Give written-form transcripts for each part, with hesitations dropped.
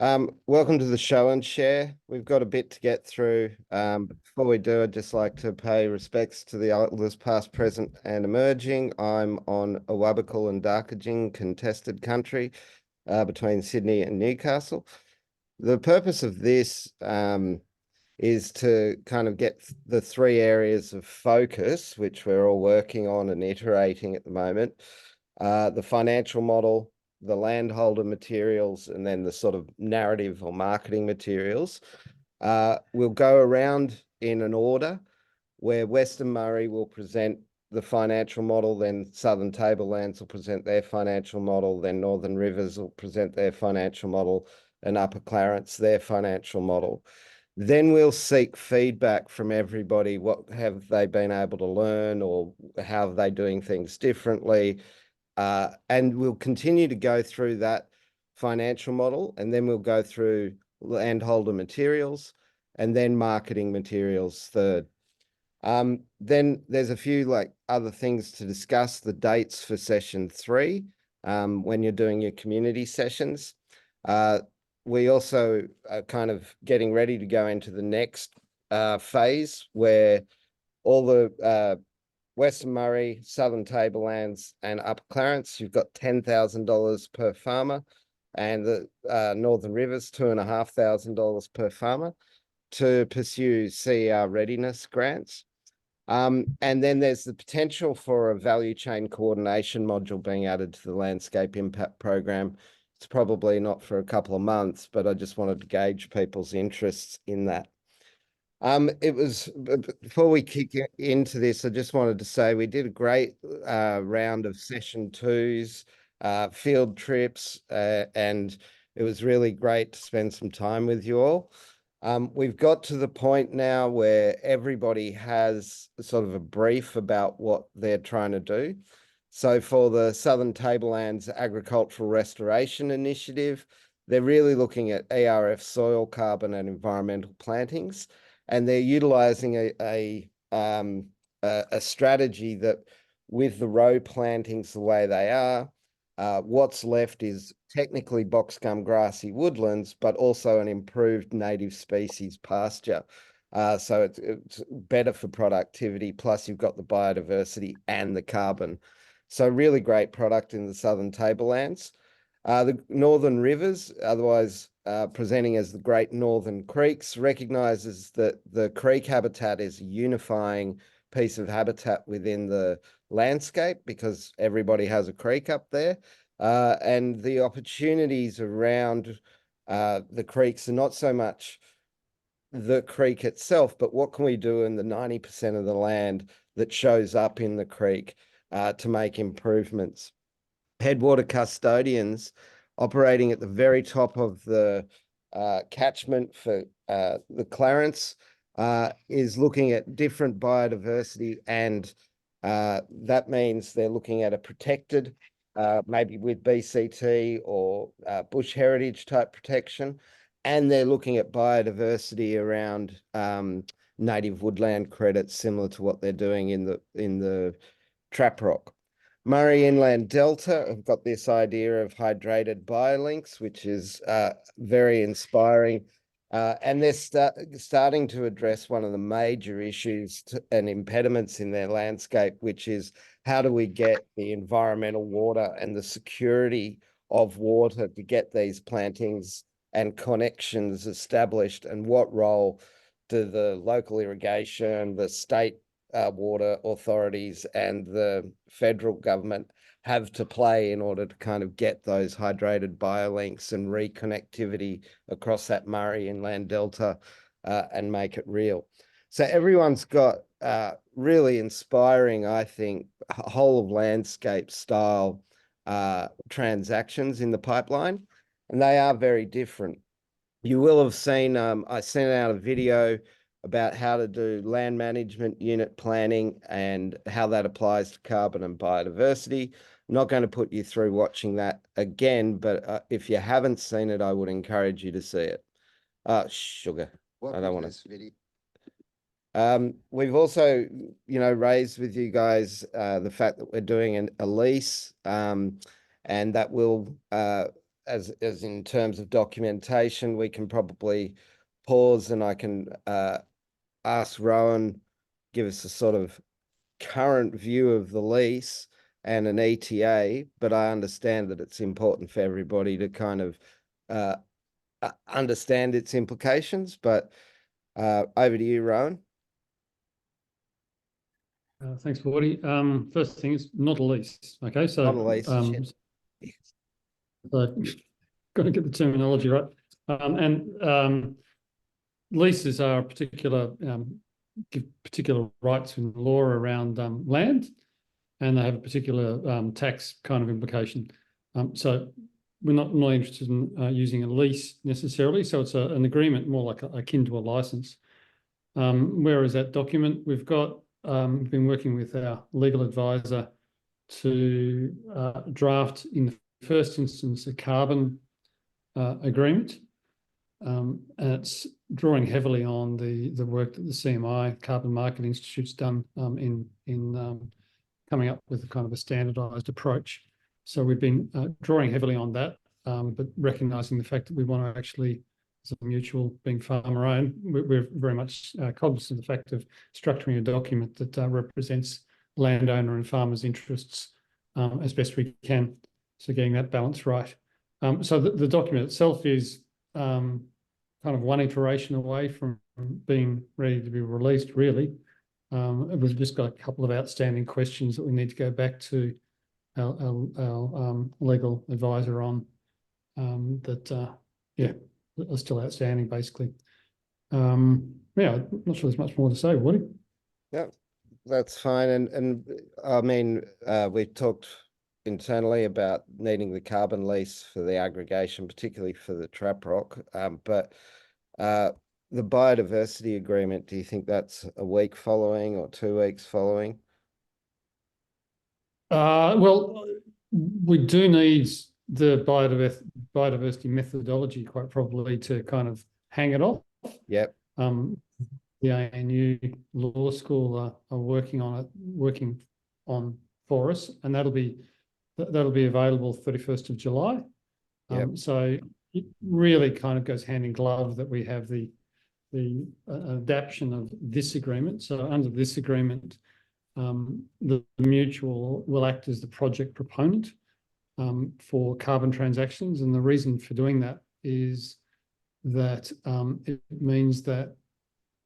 Welcome to the show and share. We've got a bit to get through. But before we do, I'd just like to pay respects to the elders past, present, and emerging. I'm on Awabakal and Darkajing contested country between Sydney and Newcastle. The purpose of this is to kind of get the three areas of focus, which we're all working on and iterating at the moment. The financial model, the landholder materials, and then the sort of narrative or marketing materials. We'll go around in an order where Western Murray will present the financial model, then Southern Tablelands will present their financial model, then Northern Rivers will present their financial model, and Upper Clarence their financial model. Then we'll seek feedback from everybody. What have they been able to learn, or how are they doing things differently? And we'll continue to go through that financial model, and then we'll go through landholder materials, and then marketing materials third. Then there's a few other things to discuss, the dates for session 3, when you're doing your community sessions. We also are kind of getting ready to go into the next phase where all the Western Murray, Southern Tablelands, and Upper Clarence, you've got $10,000 per farmer, and the Northern Rivers, $2,500 per farmer to pursue CER readiness grants. And then there's the potential for a value chain coordination module being added to the landscape impact program. It's probably not for a couple of months, but I just wanted to gauge people's interests in that. Before we kick into this, I just wanted to say we did a great round of session 2s, field trips, and it was really great to spend some time with you all. We've got to the point now where everybody has sort of a brief about what they're trying to do. So for the Southern Tablelands Agricultural Restoration Initiative, they're really looking at ERF soil, carbon, and environmental plantings, and they're utilizing a strategy that, with the row plantings the way they are, what's left is technically boxgum grassy woodlands, but also an improved native species pasture. So it's better for productivity, plus you've got the biodiversity and the carbon. So really great product in the Southern Tablelands. The Northern Rivers, otherwise presenting as the Great Northern Creeks, recognizes that the creek habitat is a unifying piece of habitat within the landscape because everybody has a creek up there. And the opportunities around the creeks are not so much the creek itself, but what can we do in the 90% of the land that shows up in the creek to make improvements. Headwater custodians operating at the very top of the catchment for the Clarence is looking at different biodiversity, and that means they're looking at a protected, maybe with BCT or bush heritage type protection, and they're looking at biodiversity around native woodland credits, similar to what they're doing in the trap rock. Murray Inland Delta have got this idea of hydrated biolinks, which is very inspiring. And they're starting to address one of the major issues and impediments in their landscape, which is how do we get the environmental water and the security of water to get these plantings and connections established, and what role do the local irrigation, the state water authorities, and the federal government have to play in order to kind of get those hydrated biolinks and reconnectivity across that Murray Inland Delta and make it real. So everyone's got really inspiring, I think, whole of landscape style transactions in the pipeline, and they are very different. You will have seen, I sent out a video about how to do land management unit planning and how that applies to carbon and biodiversity. I'm not going to put you through watching that again, but if you haven't seen it, I would encourage you to see it. Sugar. I don't want to. Video. We've also, raised with you guys the fact that we're doing a lease, and that will as in terms of documentation, we can probably pause and I can ask Rowan, give us a sort of current view of the lease and an ETA, but I understand that it's important for everybody to kind of understand its implications. But over to you, Rowan. Thanks, Woody. First thing is not a lease. Okay, so Not a lease. So got to get the terminology right. Leases are give particular rights in law around land, and they have a particular tax kind of implication. So we're not interested in using a lease necessarily. So it's an agreement more like akin to a license. Where is that document? We've been working with our legal advisor to draft in the first instance a carbon agreement. And it's drawing heavily on the work that the CMI, Carbon Market Institute's done in coming up with a kind of a standardised approach. So we've been drawing heavily on that, but recognising the fact that we want to actually, as a mutual being farmer owned, we're very much cognizant of the fact of structuring a document that represents landowner and farmers' interests as best we can. So getting that balance right. So the document itself is kind of one iteration away from being ready to be released, really. We've just got a couple of outstanding questions that we need to go back to our legal advisor on that are still outstanding, basically. I'm not sure there's much more to say, Woody. Yeah, that's fine. And I mean, we've talked internally about needing the carbon lease for the aggregation, particularly for the trap rock. But the biodiversity agreement, do you think that's a week following or 2 weeks following? Well, we do need the biodiversity methodology quite probably to kind of hang it off. Yep. The ANU Law School are working on for us, and that'll be available 31st of July. Yep. So it really kind of goes hand in glove that we have the adaptation of this agreement. So under this agreement, the mutual will act as the project proponent for carbon transactions. And the reason for doing that is that it means that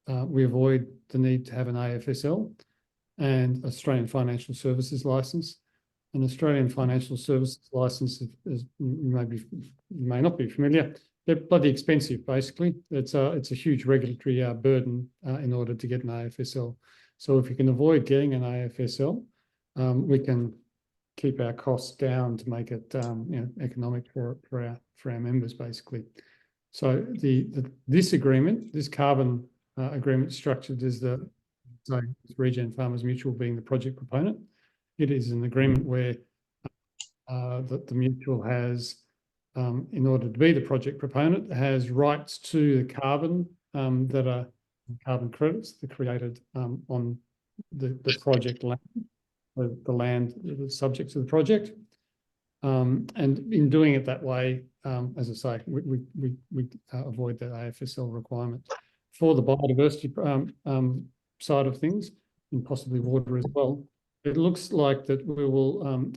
we avoid the need to have an AFSL and Australian Financial Services Licence. An Australian Financial Services Licence, as you may not be familiar, they're bloody expensive, basically. It's a huge regulatory burden in order to get an AFSL. So if we can avoid getting an AFSL, we can keep our costs down to make it economic for our members, basically. So this agreement, this carbon agreement, structured as Regen Farmers Mutual being the project proponent. It is an agreement where the mutual has, in order to be the project proponent, has rights to the carbon that are carbon credits that are created on the project land, the land that's subject to the project. And in doing it that way, as I say, we avoid that AFSL requirement. For the biodiversity side of things, and possibly water as well, it looks like that we will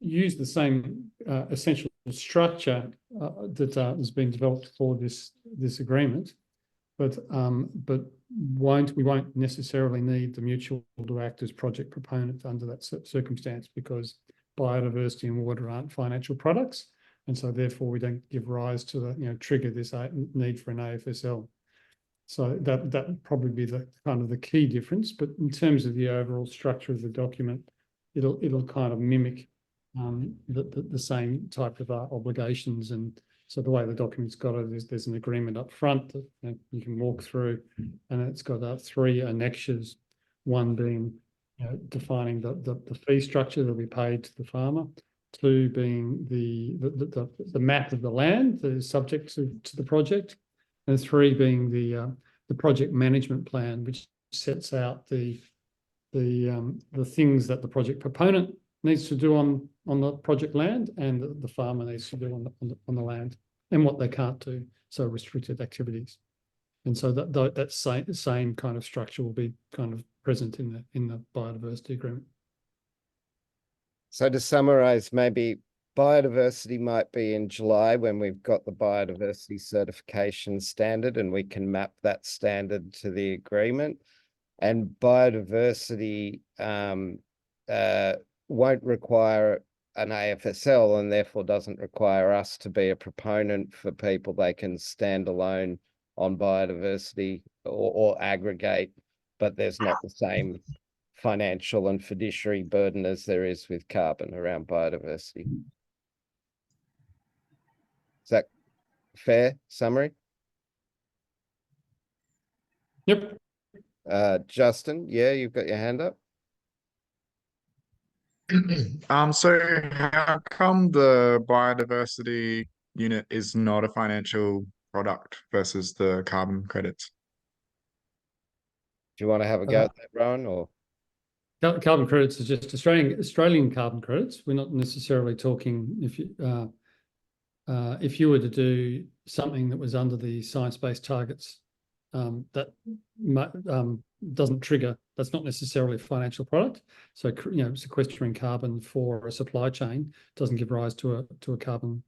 use the same essential structure that has been developed for this agreement, but we won't necessarily need the mutual to act as project proponent under that circumstance, because biodiversity and water aren't financial products, and so therefore we don't give rise to the trigger this need for an AFSL. So that would probably be the kind of the key difference. But in terms of the overall structure of the document, it'll kind of mimic the same type of obligations. And so the way the document's got it is there's an agreement up front that you can walk through, and it's got 3 annexures, one being defining the fee structure that we paid to the farmer, 2 being the map of the land that is subject to the project, and 3 being the project management plan, which sets out the things that the project proponent needs to do on the project land, and the farmer needs to do on the land, and what they can't do, so restricted activities. And so that same kind of structure will be kind of present in the biodiversity agreement. So to summarize, maybe biodiversity might be in July when we've got the biodiversity certification standard and we can map that standard to the agreement. And biodiversity won't require an AFSL and therefore doesn't require us to be a proponent for people. They can stand alone on biodiversity or aggregate, but there's not the same financial and fiduciary burden as there is with carbon around biodiversity. Is that fair summary? Yep. Justin, yeah, you've got your hand up. So how come the biodiversity unit is not a financial product versus the carbon credits? Do you want to have a go at that, Rowan, or? Carbon credits are just Australian carbon credits. We're not necessarily talking if you were to do something that was under the science-based targets, that doesn't trigger. That's not necessarily a financial product. So sequestering carbon for a supply chain doesn't give rise to a carbon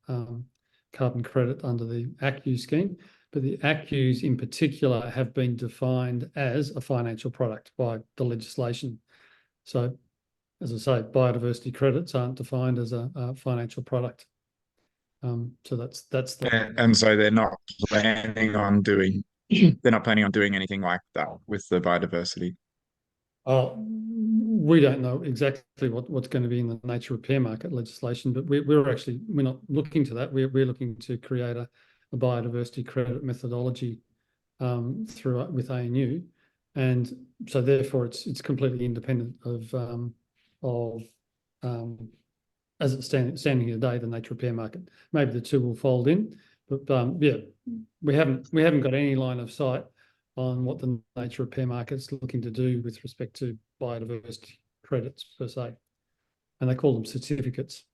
credit under the ACCU scheme. But the ACCUs in particular have been defined as a financial product by the legislation. So, as I say, biodiversity credits aren't defined as a financial product. So that's the And so they're not planning on doing anything like that with the biodiversity. We don't know exactly what's going to be in the nature repair market legislation, but we're not looking to that. We're looking to create a biodiversity credit methodology with ANU, and so therefore it's completely independent of as it's standing here today, the nature repair market. Maybe the two will fold in, but yeah, we haven't got any line of sight on what the nature repair market's looking to do with respect to biodiversity credits per se, and they call them certificates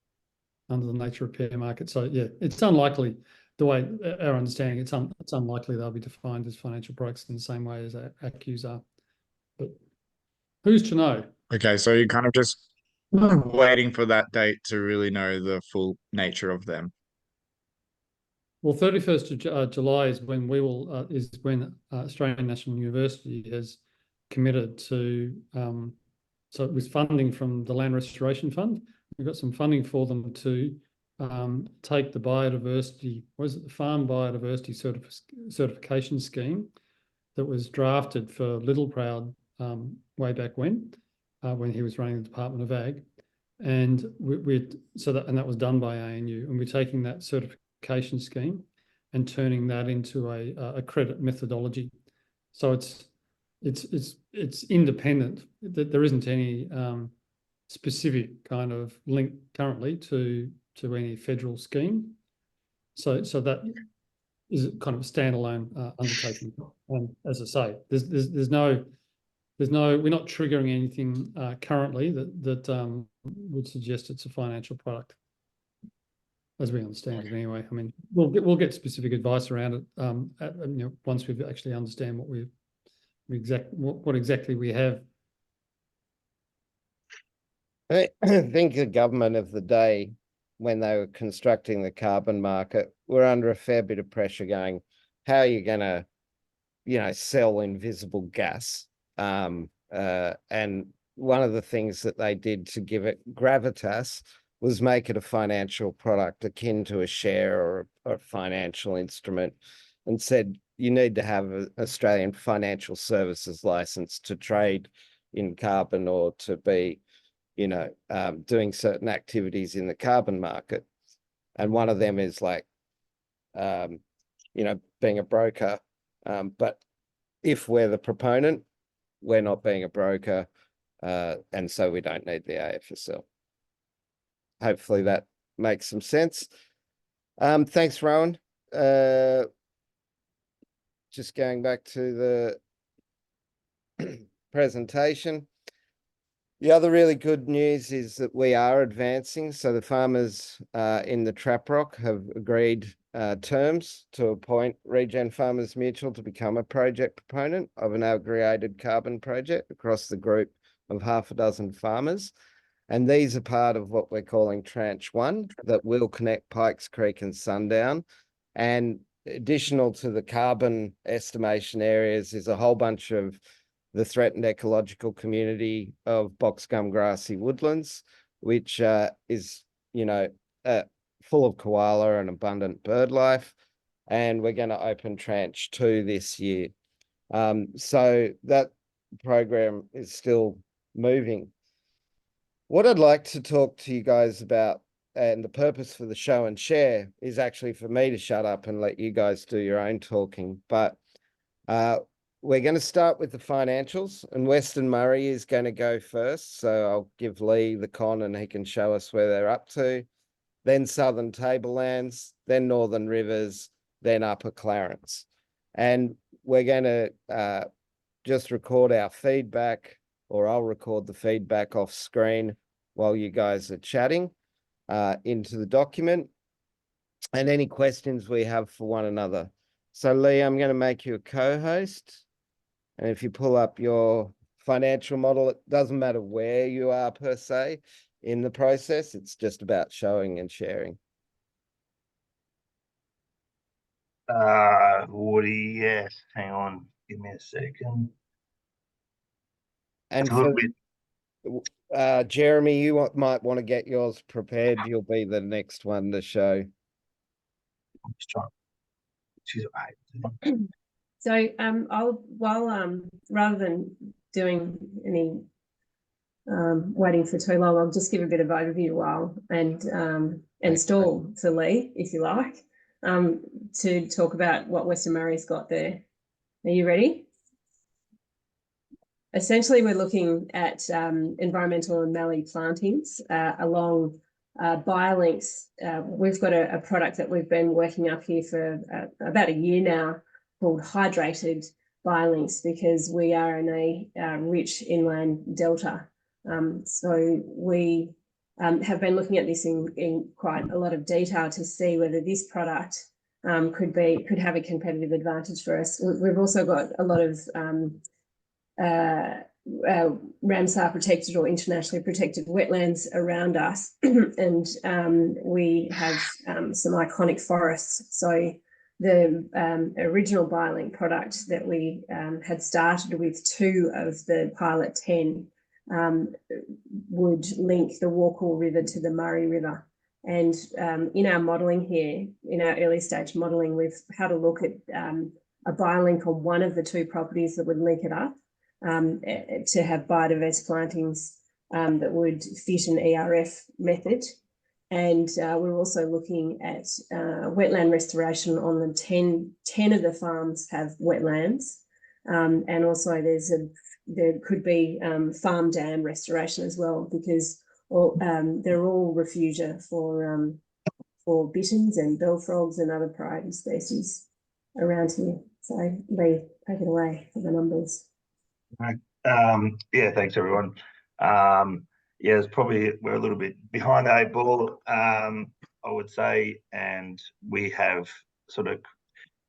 under the nature repair market. So yeah, it's unlikely. The way our understanding, it's unlikely they'll be defined as financial products in the same way as ACCUs are. But who's to know? Okay, so you're kind of just waiting for that date to really know the full nature of them. Well, 31st of July is when Australian National University has committed to, so with funding from the Land Restoration Fund, we've got some funding for them to take the biodiversity, the Farm Biodiversity Certification Scheme that was drafted for Littleproud way back when he was running the Department of Ag, and that was done by ANU, and we're taking that certification scheme and turning that into a credit methodology. So it's independent. There isn't any specific kind of link currently to any federal scheme. So that is kind of a standalone undertaking. And as I say, there's no we're not triggering anything currently that would suggest it's a financial product, as we understand it anyway. I mean, we'll get specific advice around it once we actually understand what exactly we have. I think the government of the day, when they were constructing the carbon market, were under a fair bit of pressure going, how are you going to, sell invisible gas? And one of the things that they did to give it gravitas was make it a financial product akin to a share or a financial instrument, and said you need to have an Australian financial services license to trade in carbon or to be, doing certain activities in the carbon market. And one of them is like, being a broker. But if we're the proponent, we're not being a broker, and so we don't need the AFSL. Hopefully that makes some sense. Thanks, Rowan. Just going back to the presentation. The other really good news is that we are advancing. So the farmers in the Trap Rock have agreed terms to appoint Regen Farmers Mutual to become a project proponent of an aggregated carbon project across the group of half a dozen farmers. And these are part of what we're calling Tranche 1 that will connect Pikes Creek and Sundown. And additional to the carbon estimation areas is a whole bunch of the threatened ecological community of box gum grassy woodlands, which is, full of koala and abundant bird life. And we're going to open Tranche 2 this year. So that program is still moving. What I'd like to talk to you guys about, and the purpose for the show and share, is actually for me to shut up and let you guys do your own talking. But we're going to start with the financials, and Western Murray is going to go first. So I'll give Lee the con and he can show us where they're up to. Then Southern Tablelands, then Northern Rivers, then Upper Clarence. And we're going to just record our feedback, or I'll record the feedback off screen while you guys are chatting into the document, and any questions we have for one another. So Lee, I'm going to make you a co-host. And if you pull up your financial model, it doesn't matter where you are per se in the process. It's just about showing and sharing. Woody, yes. Hang on. Give me a second. And It's a little for bit. Jeremy, you might want to get yours prepared. You'll be the next one to show. I'm just trying. She's right. So rather than doing any waiting for too long, I'll just give a bit of overview while and stall to Lee, if you like, to talk about what Western Murray's got there. Are you ready? Essentially, we're looking at environmental and mallee plantings along biolinks. We've got a product that we've been working up here for about a year now called hydrated biolinks, because we are in a rich inland delta. So we have been looking at this in quite a lot of detail to see whether this product could have a competitive advantage for us. We've also got a lot of Ramsar protected or internationally protected wetlands around us, and we have some iconic forests. So the original BioLink product that we had started with 2 of the pilot 10 would link the Walkall River to the Murray River. And in our modelling here, in our early stage modelling, we've had a look at a BioLink on one of the 2 properties that would link it up to have biodiverse plantings that would fit an ERF method. And we're also looking at wetland restoration on the 10 of the farms have wetlands. And also there could be farm dam restoration as well, because they're all refugia for bitterns and bellfrogs and other priority species around here. So Lee, take it away for the numbers. Yeah, thanks everyone. Yeah, it's probably we're a little bit behind the 8 ball, I would say, and we have sort of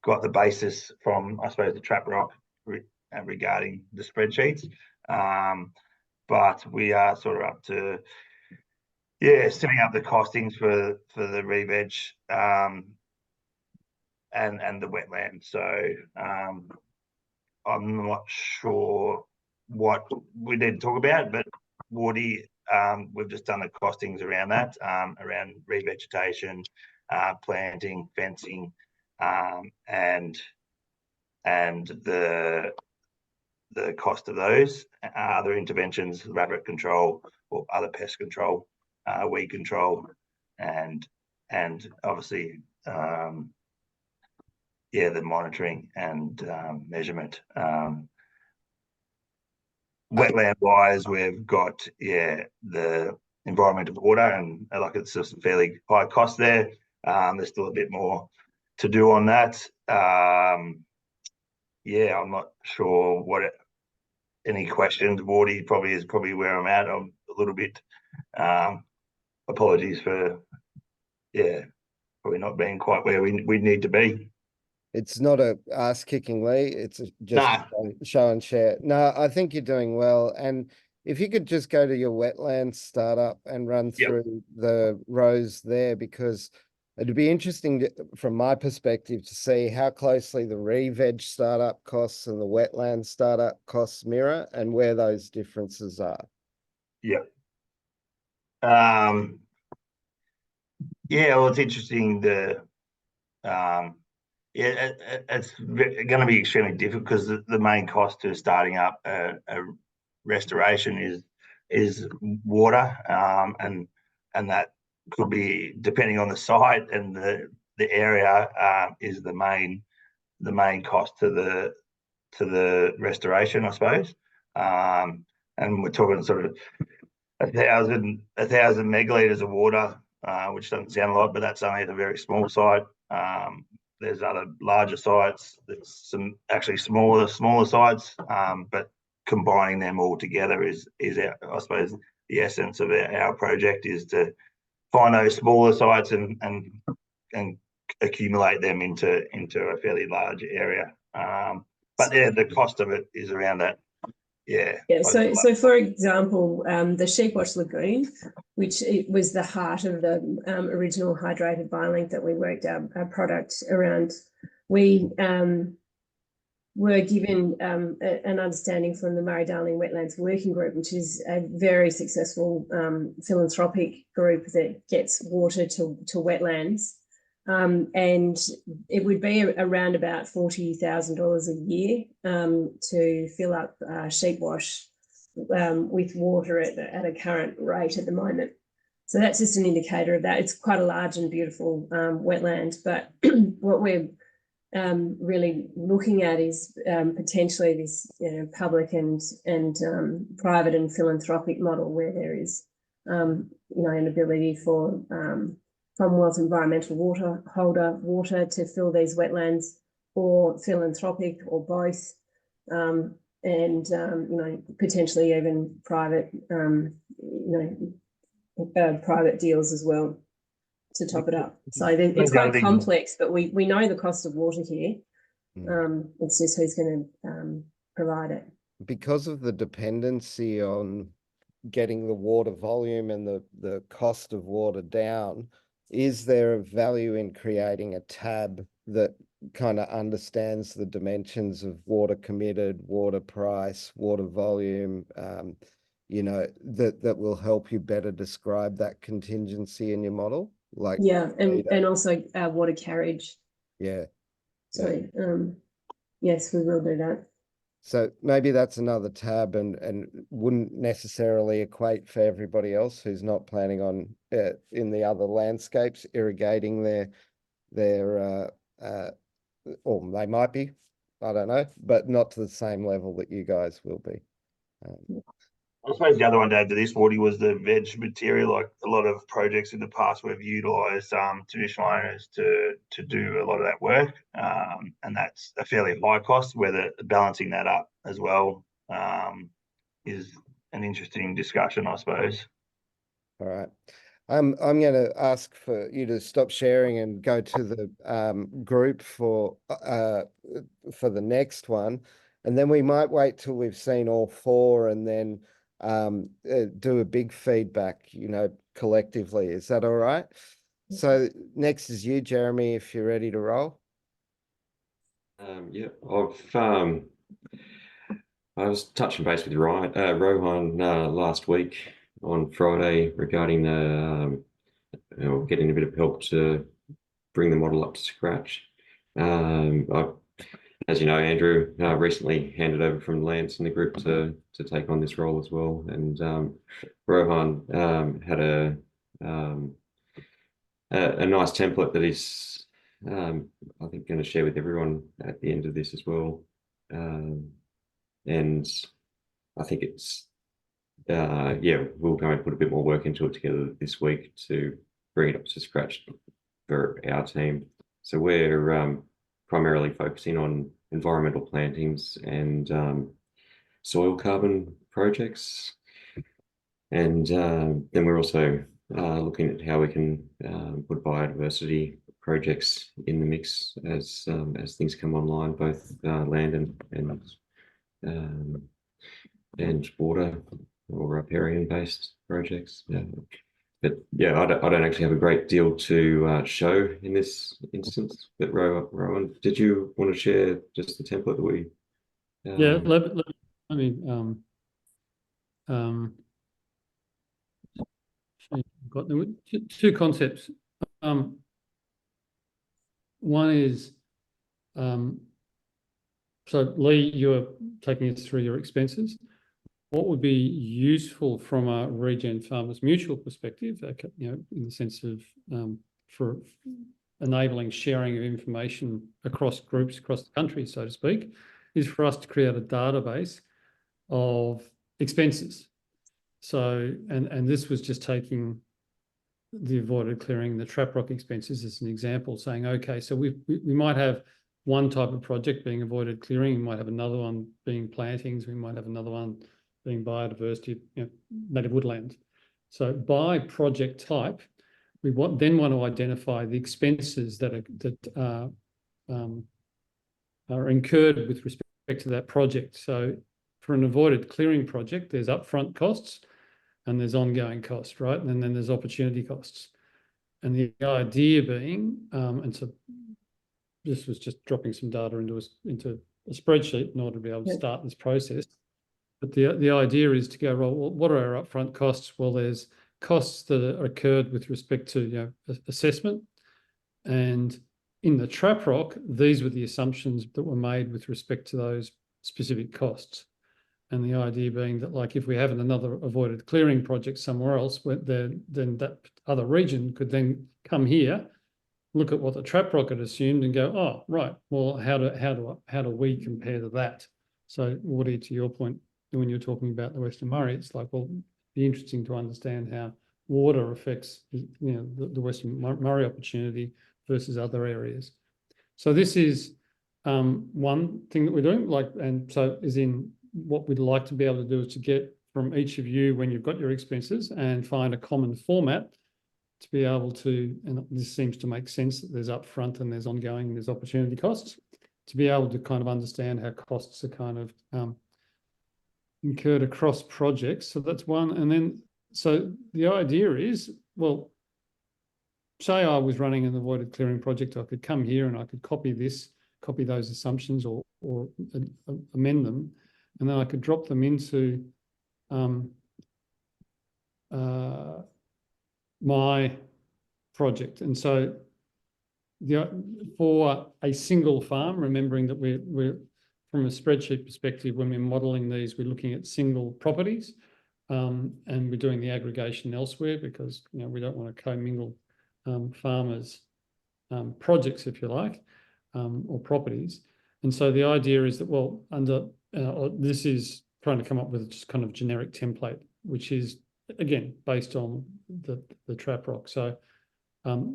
got the basis from, I suppose, the Trap Rock regarding the spreadsheets, but we are sort of up to setting up the costings for the re-veg and the wetland. So I'm not sure what we need to talk about, but Woody, we've just done the costings around that, around revegetation, planting, fencing, and the cost of those other interventions, rabbit control or other pest control, weed control, and obviously the monitoring and measurement. Wetland wise, we've got the environmental order, and like it's just a fairly high cost there. There's still a bit more to do on that. I'm not sure any questions, Wardy probably is where I'm at. I'm a little bit, apologies for, probably not being quite where we need to be. It's not a ass kicking, Lee. It's just Nah. show and share. No, I think you're doing well. And if you could just go to your wetlands startup and run Yep. through the rows there, because it'd be interesting from my perspective to see how closely the re-veg startup costs and the wetland startup costs mirror and where those differences are. Yeah. Well, it's interesting. It's going to be extremely difficult because the main cost to starting up a restoration is water, and that could be, depending on the site and the area, is the main cost to the restoration, I suppose. And we're talking sort of 1,000 megalitres of water, which doesn't sound a lot, but that's only at a very small site. There's other larger sites. There's some actually smaller sites, but combining them all together is I suppose the essence of our project, is to find those smaller sites and accumulate them into a fairly large area. But yeah, the cost of it is around that. Yeah. So for example, the Sheepwash Lagoon, which it was the heart of the original hydrated biolink that we worked our product around, we were given an understanding from the Murray-Darling Wetlands Working Group, which is a very successful philanthropic group that gets water to wetlands. And it would be around about $40,000 a year to fill up Sheepwash with water at a current rate at the moment. So that's just an indicator of that. It's quite a large and beautiful wetland, but what we're really looking at is potentially this public and private and philanthropic model where there is an ability for Commonwealth environmental water to fill these wetlands, or philanthropic, or both, and potentially even private private deals as well to top it up. So it's quite complex, but we know the cost of water here. It's just who's going to provide it. Because of the dependency on getting the water volume and the cost of water down, is there a value in creating a tab that kind of understands the dimensions of water committed, water price, water volume, that will help you better describe that contingency in your model? Like, and also water carriage. Yeah. So yes, we will do that. So maybe that's another tab, and wouldn't necessarily equate for everybody else who's not planning on in the other landscapes irrigating their or they might be, I don't know, but not to the same level that you guys will be. I suppose the other one to add to this, Wardy, was the veg material. Like a lot of projects in the past, we've utilised traditional owners to do a lot of that work, and that's a fairly high cost. Whether balancing that up as well is an interesting discussion, I suppose. All right. I'm going to ask for you to stop sharing and go to the group for the next one, and then we might wait till we've seen all four and then do a big feedback, collectively. Is that all right? So next is you, Jeremy, if you're ready to roll. Yeah, I was touching base with Rohan last week on Friday regarding getting a bit of help to bring the model up to scratch. As you know, Andrew recently handed over from Lance and the group to take on this role as well, and Rohan had a nice template that he's I think going to share with everyone at the end of this as well, and I think it's we'll go and put a bit more work into it together this week to bring it up to scratch for our team. So we're primarily focusing on environmental plantings and soil carbon projects. And then we're also looking at how we can put biodiversity projects in the mix as things come online, both land and water or riparian based projects. But yeah, I don't actually have a great deal to show in this instance. But Rowan, did you want to share just the template that we? Yeah, let me got two concepts. One is so Lee, you're taking us through your expenses. What would be useful from a Regen Farmers Mutual perspective, you know, in the sense of for enabling sharing of information across groups across the country, so to speak, is for us to create a database of expenses. So, and this was just taking the avoided clearing, the trap rock expenses as an example, saying, okay, so we might have one type of project being avoided clearing, we might have another one being plantings, we might have another one being biodiversity, you know, native woodlands. So by project type, we then want to identify the expenses that are incurred with respect to that project. So for an avoided clearing project, there's upfront costs and there's ongoing costs, right? And then there's opportunity costs. And the idea being, and so this was just dropping some data into a spreadsheet in order to be able to start this process. But the idea is to go, well, what are our upfront costs? Well, there's costs that are occurred with respect to, you know, assessment. And in the trap rock, these were the assumptions that were made with respect to those specific costs. And the idea being that, like, if we have another avoided clearing project somewhere else, then that other region could then come here, look at what the trap rock had assumed and go, oh, right, well, how do we compare to that? So, Woody, to your point, when you're talking about the Western Murray, it's like, well, it'd be interesting to understand how water affects, you know, the Western Murray opportunity versus other areas. So this is one thing that we're doing, like, and so is in what we'd like to be able to do is to get from each of you when you've got your expenses and find a common format to be able to, and this seems to make sense that there's upfront and there's ongoing and there's opportunity costs, to be able to kind of understand how costs are kind of incurred across projects. So that's one. And then, so the idea is, well, say I was running an avoided clearing project, I could come here and I could copy those assumptions or amend them, and then I could drop them into my project. And so for a single farm, remembering that we're from a spreadsheet perspective, when we're modelling these, we're looking at single properties, and we're doing the aggregation elsewhere because, you know, we don't want to commingle farmers' projects, if you like, or properties. And so the idea is that, well, under this is trying to come up with just kind of generic template, which is, again, based on the trap rock. So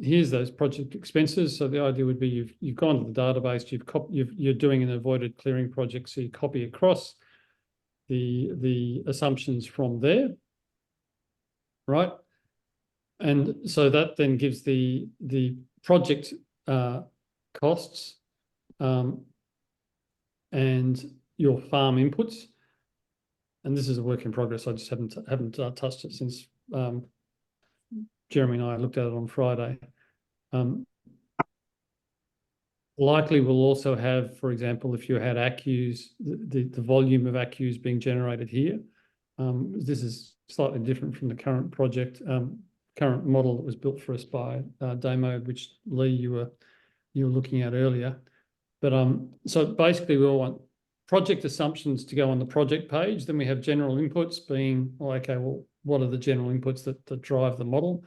here's those project expenses. So the idea would be you've gone to the database, you're doing an avoided clearing project, so you copy across the assumptions from there, right? And so that then gives the project costs and your farm inputs. And this is a work in progress. I just haven't touched it since Jeremy and I looked at it on Friday. Likely we'll also have, for example, if you had ACCUs, the volume of ACCUs being generated here. This is slightly different from the current project, current model that was built for us by Damo, which Lee you were looking at earlier. But so basically we all want project assumptions to go on the project page. Then we have general inputs being, well, okay, well, what are the general inputs that drive the model?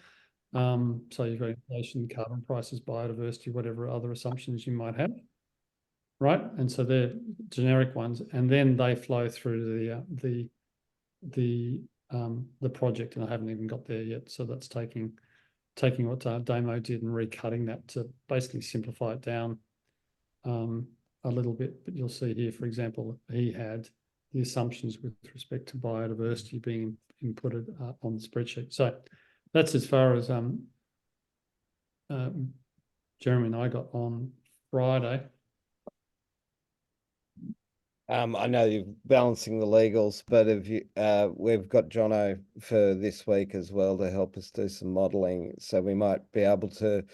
So you've got inflation, carbon prices, biodiversity, whatever other assumptions you might have, right? And so they're generic ones, and then they flow through the project, and I haven't even got there yet. So that's taking what Damo did and recutting that to basically simplify it down a little bit. But you'll see here, for example, he had the assumptions with respect to biodiversity being inputted on the spreadsheet. So that's as far as Jeremy and I got on Friday. I know you're balancing the legals, but if you, we've got Jono for this week as well to help us do some modelling, so we might be able to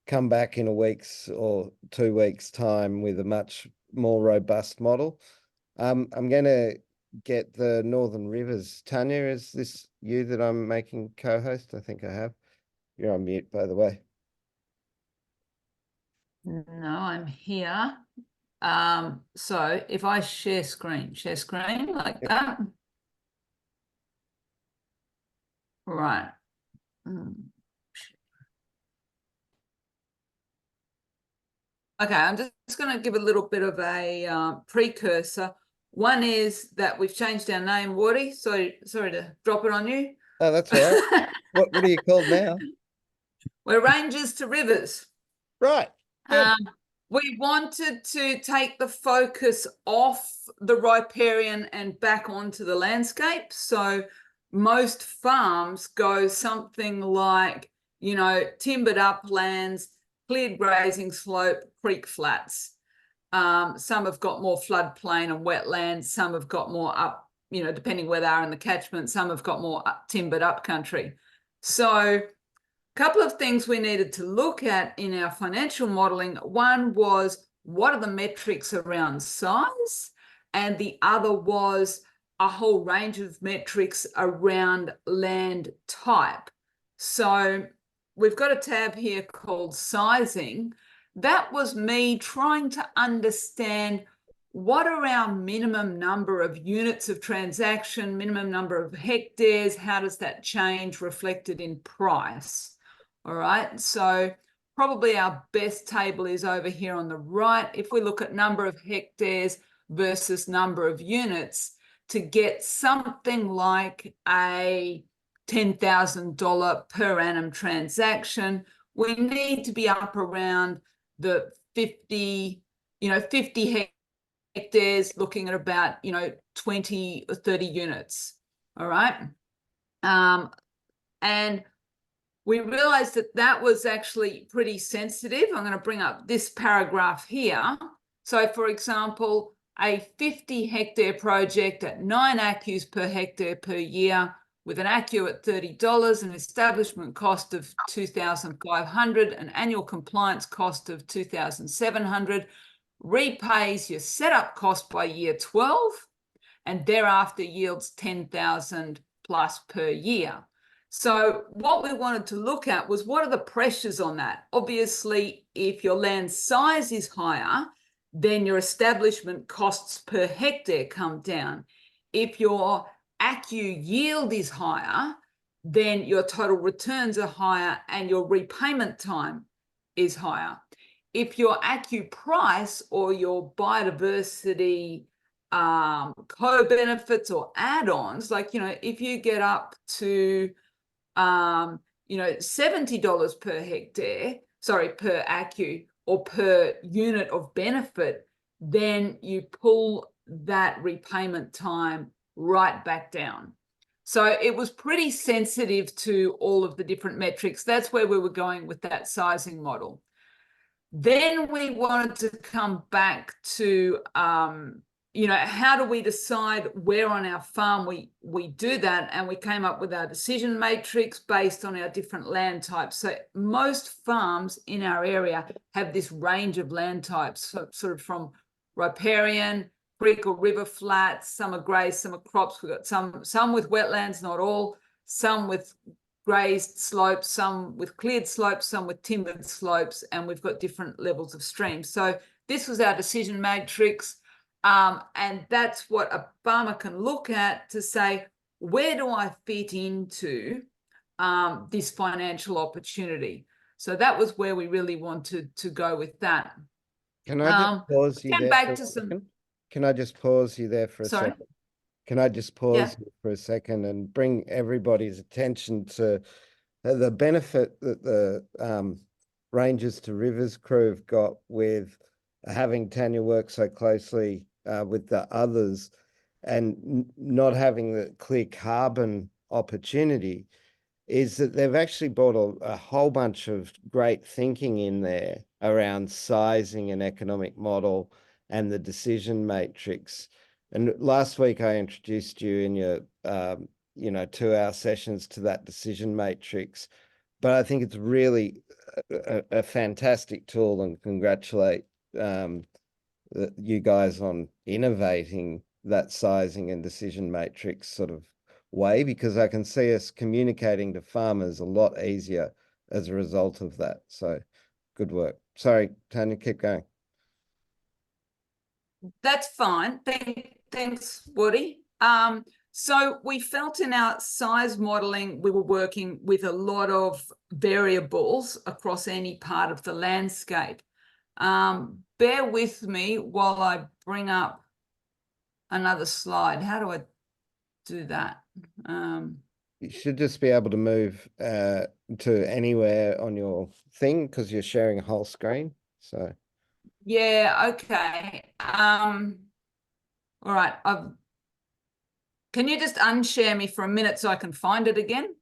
come back in a week's or 2 weeks' time with a much more robust model. I'm going to get the Northern Rivers. Tanya, is this you that I'm making co-host? I think I have. You're on mute, by the way. No, I'm here. So if I share screen like that. Right. Okay, I'm just going to give a little bit of a precursor. One is that we've changed our name, Wardy. So sorry to drop it on you. Oh, that's all right. What are you called now? We're Rangers to Rivers. Right. Good. We wanted to take the focus off the riparian and back onto the landscape. So most farms go something like, you know, timbered uplands, cleared grazing slope, creek flats. Some have got more floodplain and wetlands. Some have got more up, you know, depending where they are in the catchment. Some have got more timbered up country. So couple of things we needed to look at in our financial modelling. One was, what are the metrics around size? And the other was a whole range of metrics around land type. So we've got a tab here called sizing. That was me trying to understand what are our minimum number of units of transaction, minimum number of hectares, how does that change reflected in price? All right, so probably our best table is over here on the right. If we look at number of hectares versus number of units to get something like a $10,000 per annum transaction, we need to be up around the 50 hectares, looking at about, 20 or 30 units. All right. And we realized that that was actually pretty sensitive. I'm going to bring up this paragraph here. So, for example, a 50 hectare project at 9 ACCUs per hectare per year with an ACCU at $30, an establishment cost of $2,500, an annual compliance cost of $2,700, repays your setup cost by year 12, and thereafter yields $10,000 plus per year. So what we wanted to look at was, what are the pressures on that? Obviously, if your land size is higher, then your establishment costs per hectare come down. If your ACCU yield is higher, then your total returns are higher and your repayment time is higher. If your ACCU price or your biodiversity co-benefits or add-ons, like, if you get up to $70 per hectare, per ACCU or per unit of benefit, then you pull that repayment time right back down. So it was pretty sensitive to all of the different metrics. That's where we were going with that sizing model. Then we wanted to come back to how do we decide where on our farm we do that? And we came up with our decision matrix based on our different land types. So most farms in our area have this range of land types, so sort of from riparian, creek or river flats, some are graze, some are crops. We've got some with wetlands, not all, some with grazed slopes, some with cleared slopes, some with timbered slopes, and we've got different levels of streams. So this was our decision matrix. And that's what a farmer can look at to say, where do I fit into this financial opportunity? So that was where we really wanted to go with that. Can I just pause you there? Back to some. Can I just pause you there for a Sorry? second? Can I just pause you for a second and bring everybody's attention to the benefit that the Rangers to Rivers crew have got with having Tanya work so closely with the others, not having the clear carbon opportunity, is that they've actually brought a whole bunch of great thinking in there around sizing and economic model and the decision matrix. And last week I introduced you in your 2-hour sessions to that decision matrix. But I think it's really a fantastic tool, and congratulate you guys on innovating that sizing and decision matrix sort of way, because I can see us communicating to farmers a lot easier as a result of that. So good work. Sorry, Tanya, keep going. That's fine. Thanks, Woody. So we felt in our size modeling, we were working with a lot of variables across any part of the landscape. Bear with me while I bring up another slide. How do I do that? You should just be able to move to anywhere on your thing, because you're sharing a whole screen. So yeah, okay. All right. Can you just unshare me for a minute so I can find it again?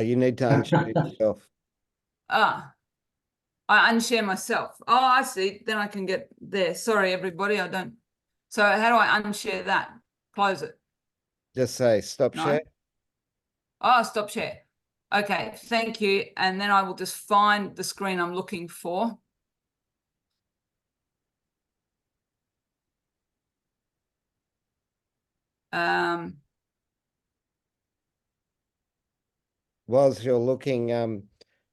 you need to unshare yourself. I unshare myself. Oh, I see. Then I can get there. Sorry, everybody. I don't. So how do I unshare that? Close it. Just say stop share. Oh, stop share. Okay, thank you. And then I will just find the screen I'm looking for. Whilst you're looking,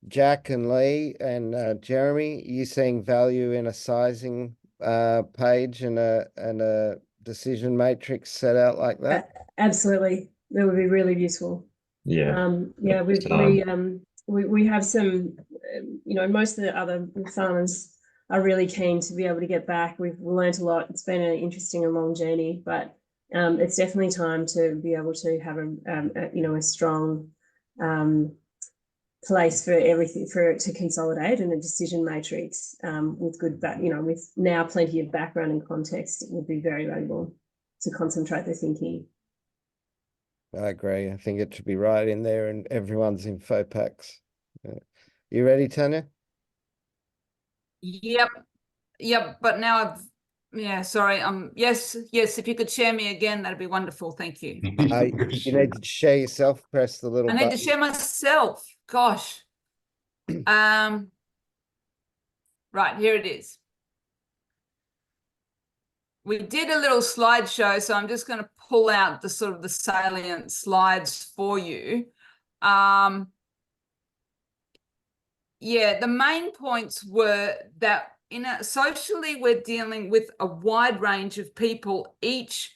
Jack and Lee and Jeremy, you seeing value in a sizing page and a decision matrix set out like that? Absolutely, that would be really useful. Yeah. Yeah, we have some, most of the other farmers are really keen to be able to get back. We've learned a lot. It's been an interesting and long journey, but it's definitely time to be able to have a strong place for everything, for it to consolidate, and a decision matrix with good, with now plenty of background and context, would be very valuable to concentrate the thinking. I agree. I think it should be right in there and everyone's info packs. Yeah. You ready, Tanya? Yep. But now sorry. Yes. If you could share me again, that'd be wonderful. Thank you. You need to share yourself. Press the little I need button. to share myself. Gosh. Right, here it is. We did a little slideshow, so I'm just going to pull out the sort of the salient slides for you. The main points were that socially we're dealing with a wide range of people, each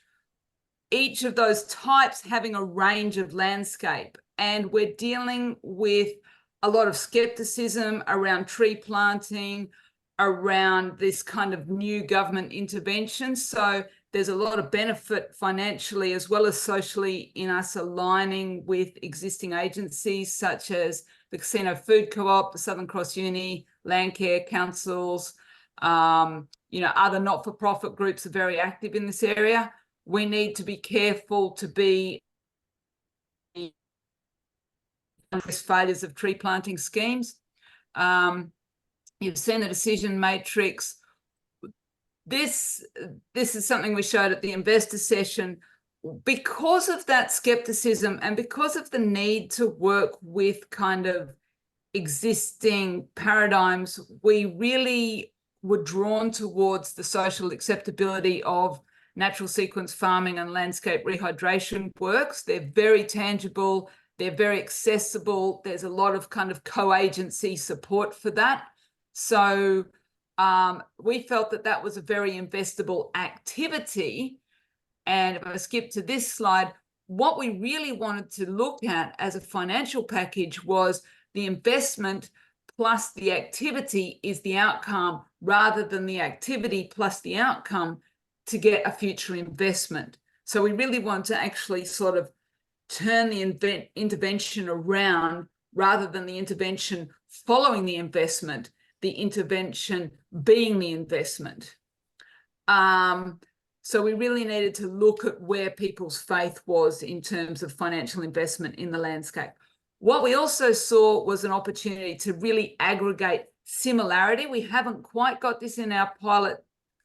of those types having a range of landscape, and we're dealing with a lot of skepticism around tree planting, around this kind of new government intervention. So there's a lot of benefit financially as well as socially in us aligning with existing agencies such as the Casino Food Co-op, the Southern Cross Uni, Landcare councils, other not-for-profit groups are very active in this area. We need to be careful to be failures of tree planting schemes. You've seen the decision matrix. This is something we showed at the investor session. Because of that skepticism and because of the need to work with kind of existing paradigms, we really were drawn towards the social acceptability of natural sequence farming and landscape rehydration works. They're very tangible. They're very accessible. There's a lot of kind of co-agency support for that. So we felt that that was a very investable activity. And if I skip to this slide, what we really wanted to look at as a financial package was the investment plus the activity is the outcome, rather than the activity plus the outcome to get a future investment. So we really want to actually sort of turn the intervention around, rather than the intervention following the investment, the intervention being the investment. So we really needed to look at where people's faith was in terms of financial investment in the landscape. What we also saw was an opportunity to really aggregate similarity. We haven't quite got this in our pilot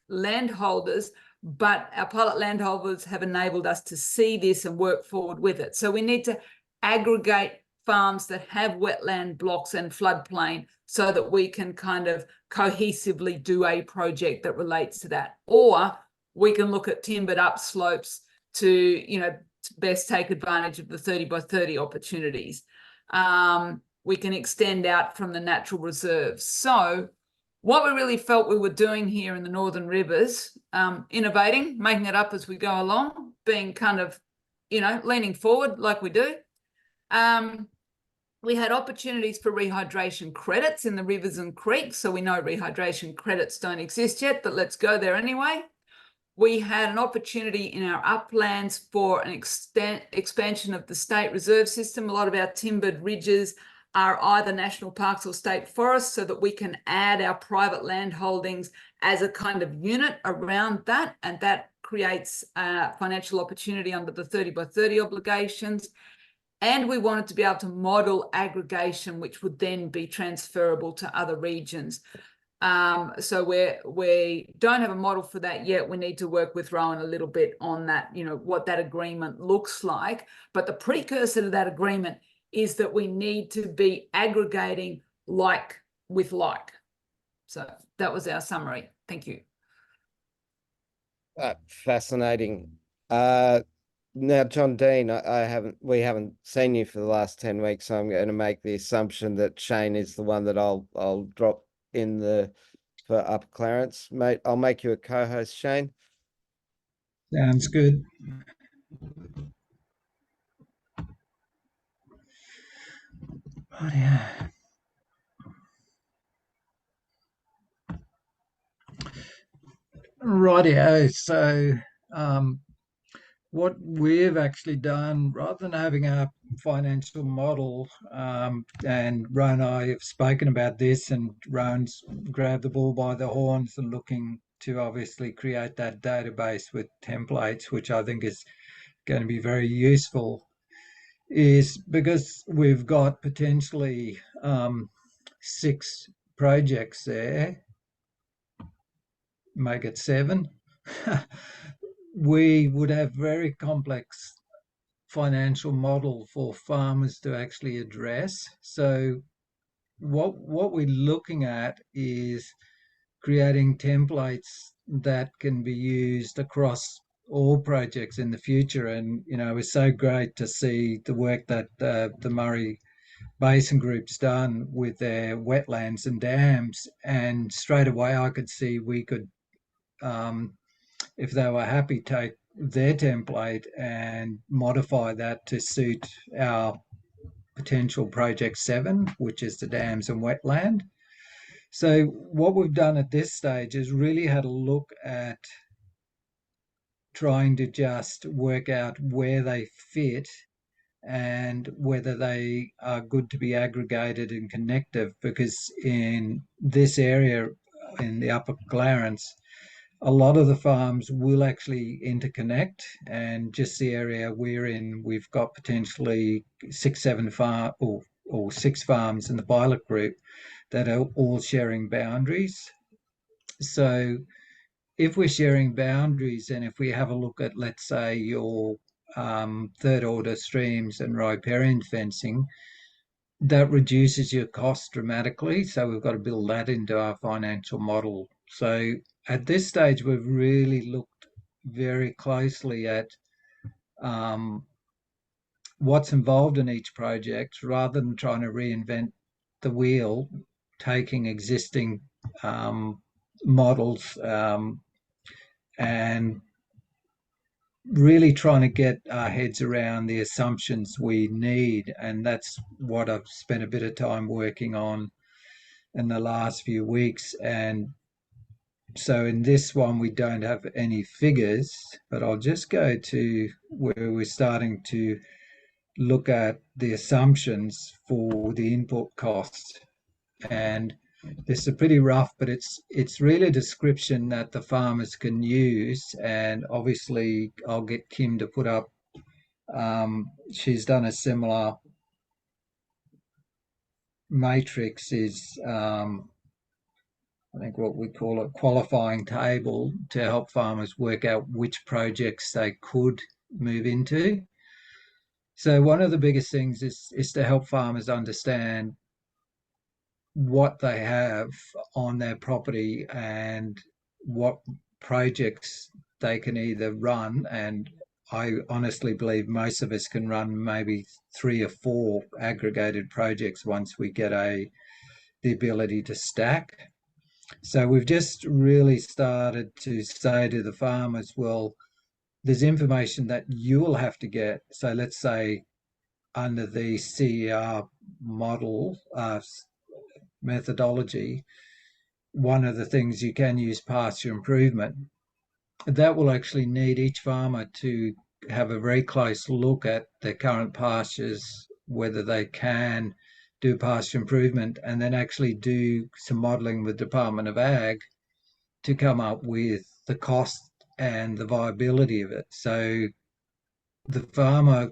landholders, but our pilot landholders have enabled us to see this and work forward with it. So we need to aggregate farms that have wetland blocks and floodplain so that we can kind of cohesively do a project that relates to that. Or we can look at timbered upslopes to, you know, to best take advantage of the 30 by 30 opportunities. We can extend out from the natural reserves. So what we really felt we were doing here in the Northern Rivers, innovating, making it up as we go along, being kind of, you know, leaning forward like we do. We had opportunities for rehydration credits in the rivers and creeks. So we know rehydration credits don't exist yet, but let's go there anyway. We had an opportunity in our uplands for an expansion of the state reserve system. A lot of our timbered ridges are either national parks or state forests, so that we can add our private land holdings as a kind of unit around that, and that creates financial opportunity under the 30 by 30 obligations. And we wanted to be able to model aggregation, which would then be transferable to other regions. So we don't have a model for that yet. We need to work with Rowan a little bit on that, you know, what that agreement looks like. But the precursor to that agreement is that we need to be aggregating like with like. So that was our summary. Thank you. Fascinating. Now, John Dean, we haven't seen you for the last 10 weeks, so I'm going to make the assumption that Shane is the one that I'll drop in for Upper Clarence, mate. I'll make you a co-host, Shane. Sounds good. Oh, yeah. Rightio. So what we've actually done, rather than having a financial model, and Rowan and I have spoken about this, and Rowan's grabbed the bull by the horns and looking to obviously create that database with templates, which I think is going to be very useful, is because we've got potentially 6 projects there, make it 7. We would have very complex financial model for farmers to actually address. So what we're looking at is creating templates that can be used across all projects in the future. And, you know, it was so great to see the work that the Murray Basin Group's done with their wetlands and dams. And straight away I could see we could, if they were happy, take their template and modify that to suit our potential project 7, which is the dams and wetland. So what we've done at this stage is really had a look at trying to just work out where they fit and whether they are good to be aggregated and connective, because in this area, in the Upper Clarence, a lot of the farms will actually interconnect, and just the area we're in, we've got potentially 6 farms in the pilot group that are all sharing boundaries. So if we're sharing boundaries, and if we have a look at, let's say, your third order streams and riparian fencing, that reduces your cost dramatically. So we've got to build that into our financial model. So at this stage, we've really looked very closely at what's involved in each project, rather than trying to reinvent the wheel, taking existing models and really trying to get our heads around the assumptions we need. And that's what I've spent a bit of time working on in the last few weeks. And so in this one, we don't have any figures, but I'll just go to where we're starting to look at the assumptions for the input costs. And this is pretty rough, but it's really a description that the farmers can use. And obviously, I'll get Kim to put up. She's done a similar matrix. Is I think what we call a qualifying table to help farmers work out which projects they could move into. So one of the biggest things is to help farmers understand what they have on their property and what projects they can either run. And I honestly believe most of us can run maybe 3 or 4 aggregated projects once we get the ability to stack. So we've just really started to say to the farmers, well, there's information that you'll have to get. So let's say under the CER model methodology, one of the things you can use pasture improvement. That will actually need each farmer to have a very close look at their current pastures, whether they can do pasture improvement, and then actually do some modelling with the Department of Ag to come up with the cost and the viability of it. So the farmer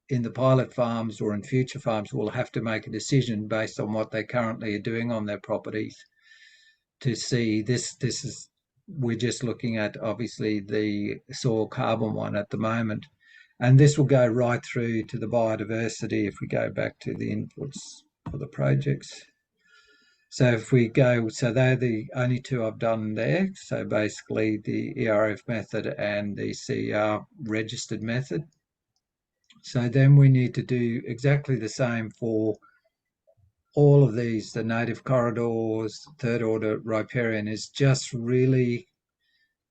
in the pilot farms or in future farms will have to make a decision based on what they currently are doing on their properties to see this is, we're just looking at obviously the soil carbon one at the moment, and this will go right through to the biodiversity if we go back to the inputs for the projects. So if we go, so they're the only 2 I've done there. So basically the ERF method and the CER registered method. So then we need to do exactly the same for all of these, the native corridors, third order riparian, is just really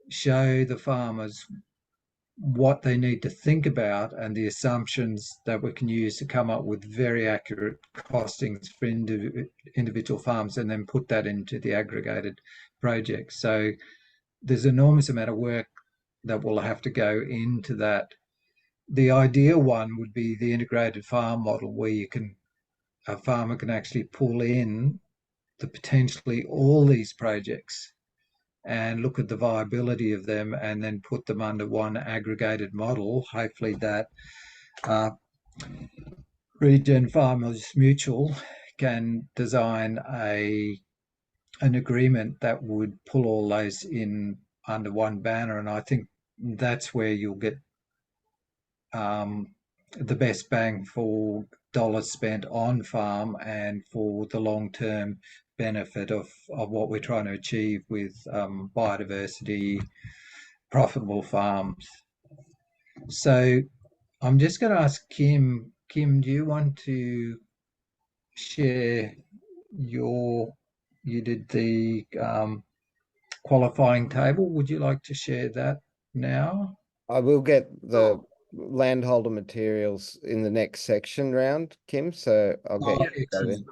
show the farmers what they need to think about and the assumptions that we can use to come up with very accurate costings for individual farms, and then put that into the aggregated project. So there's an enormous amount of work that will have to go into that. The ideal one would be the integrated farm model, where a farmer can actually pull in the potentially all these projects and look at the viability of them, and then put them under one aggregated model. Hopefully that Regen Farmers Mutual can design an agreement that would pull all those in under one banner. And I think that's where you'll get the best bang for dollars spent on farm, and for the long-term benefit of what we're trying to achieve with biodiversity, profitable farms. So I'm just going to ask Kim. Kim, do you want to share you did the qualifying table. Would you like to share that now? I will get the landholder materials in the next section round, Kim. So I'll get you that excellent.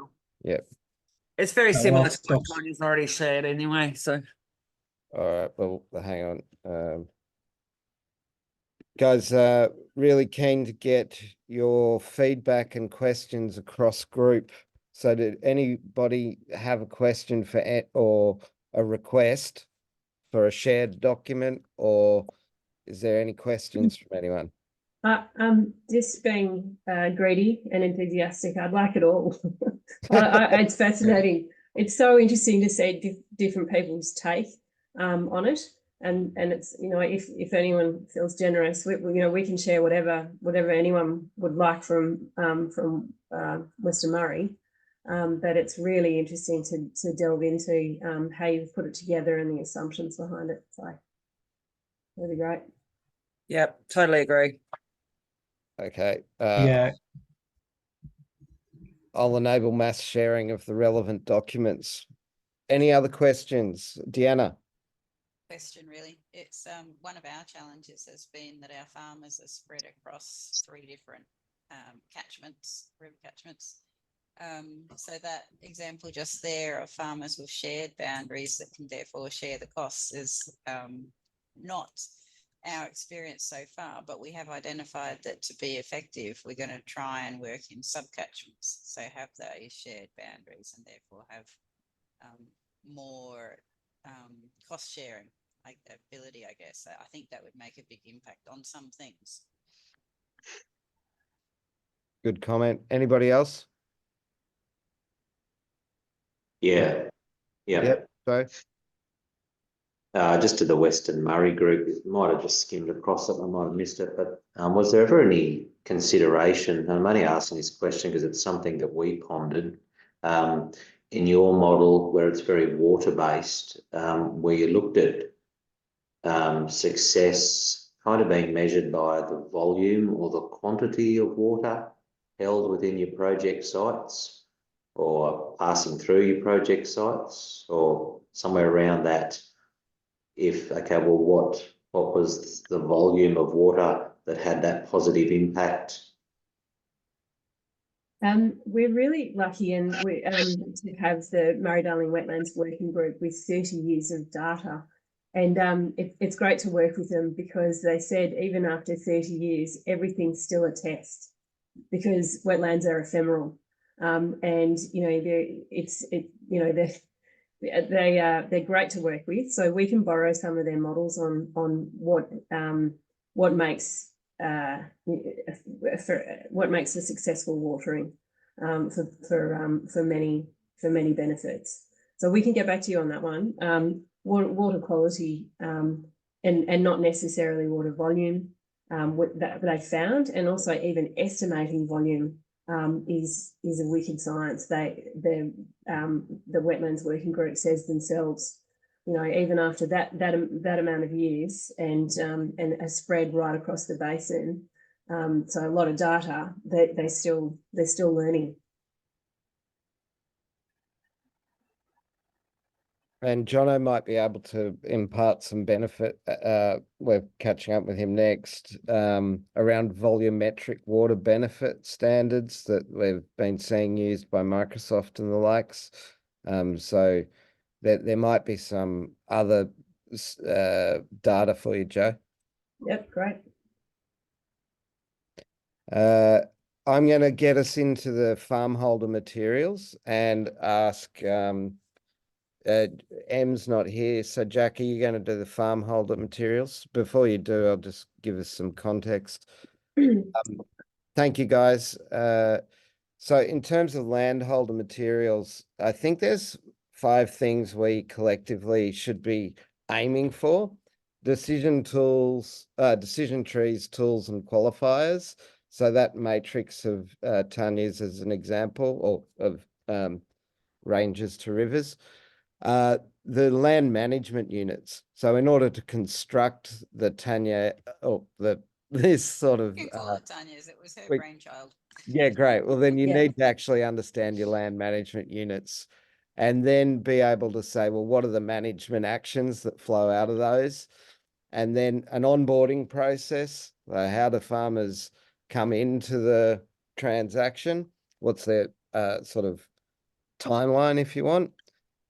in. Yep. It's very So similar I'll to stop. what Tony's already shared anyway. So All right. Well, hang on. Guys, really keen to get your feedback and questions across group. So did anybody have a question for or a request for a shared document, or is there any questions from anyone? Just being greedy and enthusiastic, I'd like it all. It's fascinating. It's so interesting to see different people's take on it, and it's, you know, if anyone feels generous, we can share whatever anyone would like from Western Murray. But it's really interesting to delve into how you've put it together and the assumptions behind it. So really great. yep, totally agree. Okay. Yeah. I'll enable mass sharing of the relevant documents. Any other questions? Deanna? Question really. It's one of our challenges has been that our farmers are spread across 3 different catchments, river catchments. So that example just there of farmers with shared boundaries that can therefore share the costs is not our experience so far, but we have identified that to be effective, we're going to try and work in subcatchments. So have those shared boundaries and therefore have more cost sharing ability, I guess. I think that would make a big impact on some things. Good comment. Anybody else? Yeah. Yep. So Just to the Western Murray group, it might have just skimmed across it, I might have missed it, but was there ever any consideration, and I'm only asking this question because it's something that we pondered, in your model where it's very water-based, where you looked at success kind of being measured by the volume or the quantity of water held within your project sites or passing through your project sites or somewhere around that? If, okay, well, what was the volume of water that had that positive impact? We're really lucky and we to have the Murray-Darling Wetlands Working Group with 30 years of data. And it's great to work with them because they said even after 30 years, everything's still a test because wetlands are ephemeral. And, you know, they're great to work with. So we can borrow some of their models on what makes a successful watering for many benefits. So we can get back to you on that one. Water quality and not necessarily water volume that they found, and also even estimating volume is a wicked science. The Wetlands Working Group says themselves, you know, even after that amount of years and a spread right across the basin, so a lot of data, they're still learning. And Jono might be able to impart some benefit. We're catching up with him next around volumetric water benefit standards that we've been seeing used by Microsoft and the likes. So there might be some other data for you, Joe. Yep, great. I'm going to get us into the farm holder materials and ask Em's not here, so Jack, are you going to do the farm holder materials? Before you do, I'll just give us some context. Thank you, guys. So in terms of landholder materials, I think there's 5 things we collectively should be aiming for: decision tools, decision trees, tools, and qualifiers. So that matrix of Tanya's as an example, or of ranges to rivers. The land management units. So in order to construct the Tanya, or this sort of... You can call it Tanya's, it was her brainchild. Yeah, great. Well, then you Yeah. need to actually understand your land management units and then be able to say, well, what are the management actions that flow out of those? And then an onboarding process. How do farmers come into the transaction? What's their sort of timeline, if you want?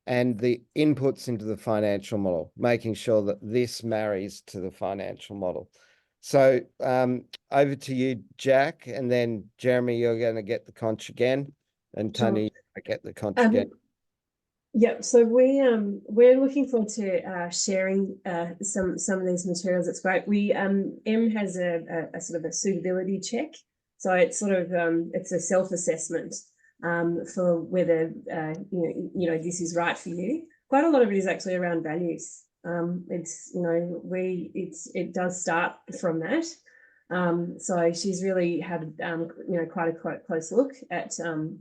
And the inputs into the financial model, making sure that this marries to the financial model. So over to you, Jack, and then Jeremy, you're going to get the conch again, and Tony, I get the conch again. Yeah, so we're looking forward to sharing some of these materials. It's great. We M has a sort of a suitability check, so it's sort of it's a self-assessment for whether you know this is right for you. Quite a lot of it is actually around values. It's, you know, it does start from that. So she's really had you know, quite a close look at on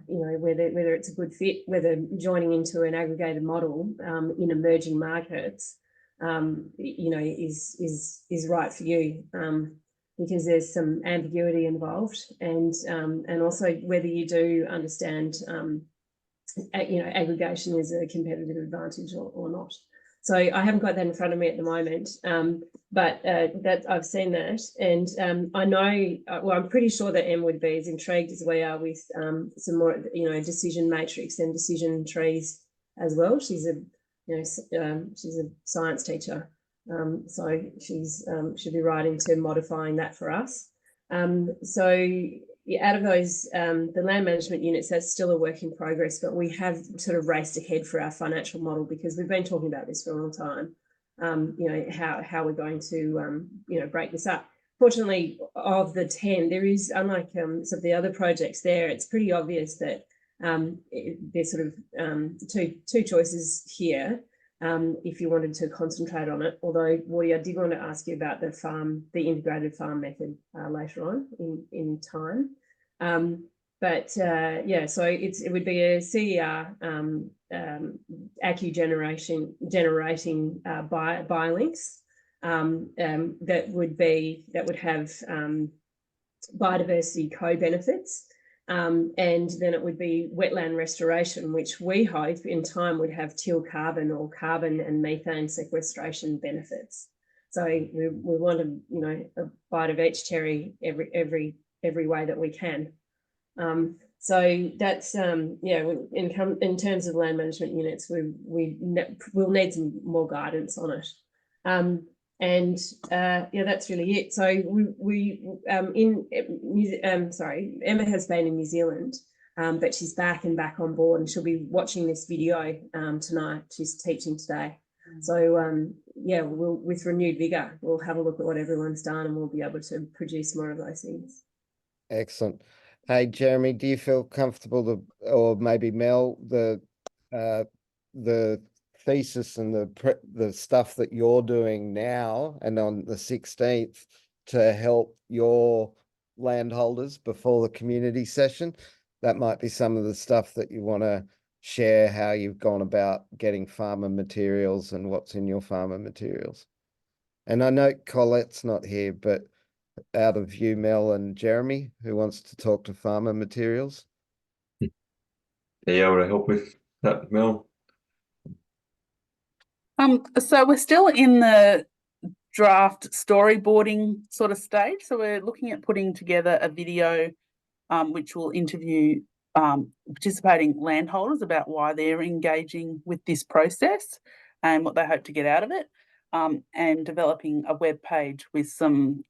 you know, whether it's a good fit, whether joining into an aggregated model in emerging markets you know, is right for you. Because there's some ambiguity involved, and also whether you do understand, you know, aggregation is a competitive advantage or not. So I haven't got that in front of me at the moment, but that I've seen that, and I know, well, I'm pretty sure that Em would be as intrigued as we are with some more, you know, decision matrix and decision trees as well. She's a, you know, she's a science teacher. So she'll be right into modifying that for us. So out of those, the land management units, that's still a work in progress, but we have sort of raced ahead for our financial model because we've been talking about this for a long time. You know, how we're going to, you know, break this up. Fortunately, of the 10, there is, unlike some of the other projects there, it's pretty obvious that there's sort of two choices here. If you wanted to concentrate on it, although Woody, I did want to ask you about the integrated farm method later on in time. Yeah, so it would be a CER ACCU generating biolinks that would have biodiversity co-benefits. And then it would be wetland restoration, which we hope in time would have teal carbon or carbon and methane sequestration benefits. So we want to, you know, a bite of each cherry every way that we can. So that's yeah. In terms of land management units, we'll need some more guidance on it. Yeah, that's really it. So Emma has been in New Zealand, but she's back on board, and she'll be watching this video tonight. She's teaching today. So yeah, with renewed vigor, we'll have a look at what everyone's done, and we'll be able to produce more of those things. Excellent. Hey, Jeremy, do you feel comfortable or maybe Mel, the thesis and the stuff that you're doing now and on the 16th to help your landholders before the community session? That might be some of the stuff that you want to share, how you've gone about getting farmer materials and what's in your farmer materials. And I know Colette's not here, but out of you, Mel and Jeremy, who wants to talk to farmer materials? Are you able to help with that, Mel? So we're still in the draft storyboarding sort of stage. So we're looking at putting together a video which will interview participating landholders about why they're engaging with this process and what they hope to get out of it, and developing a web page with some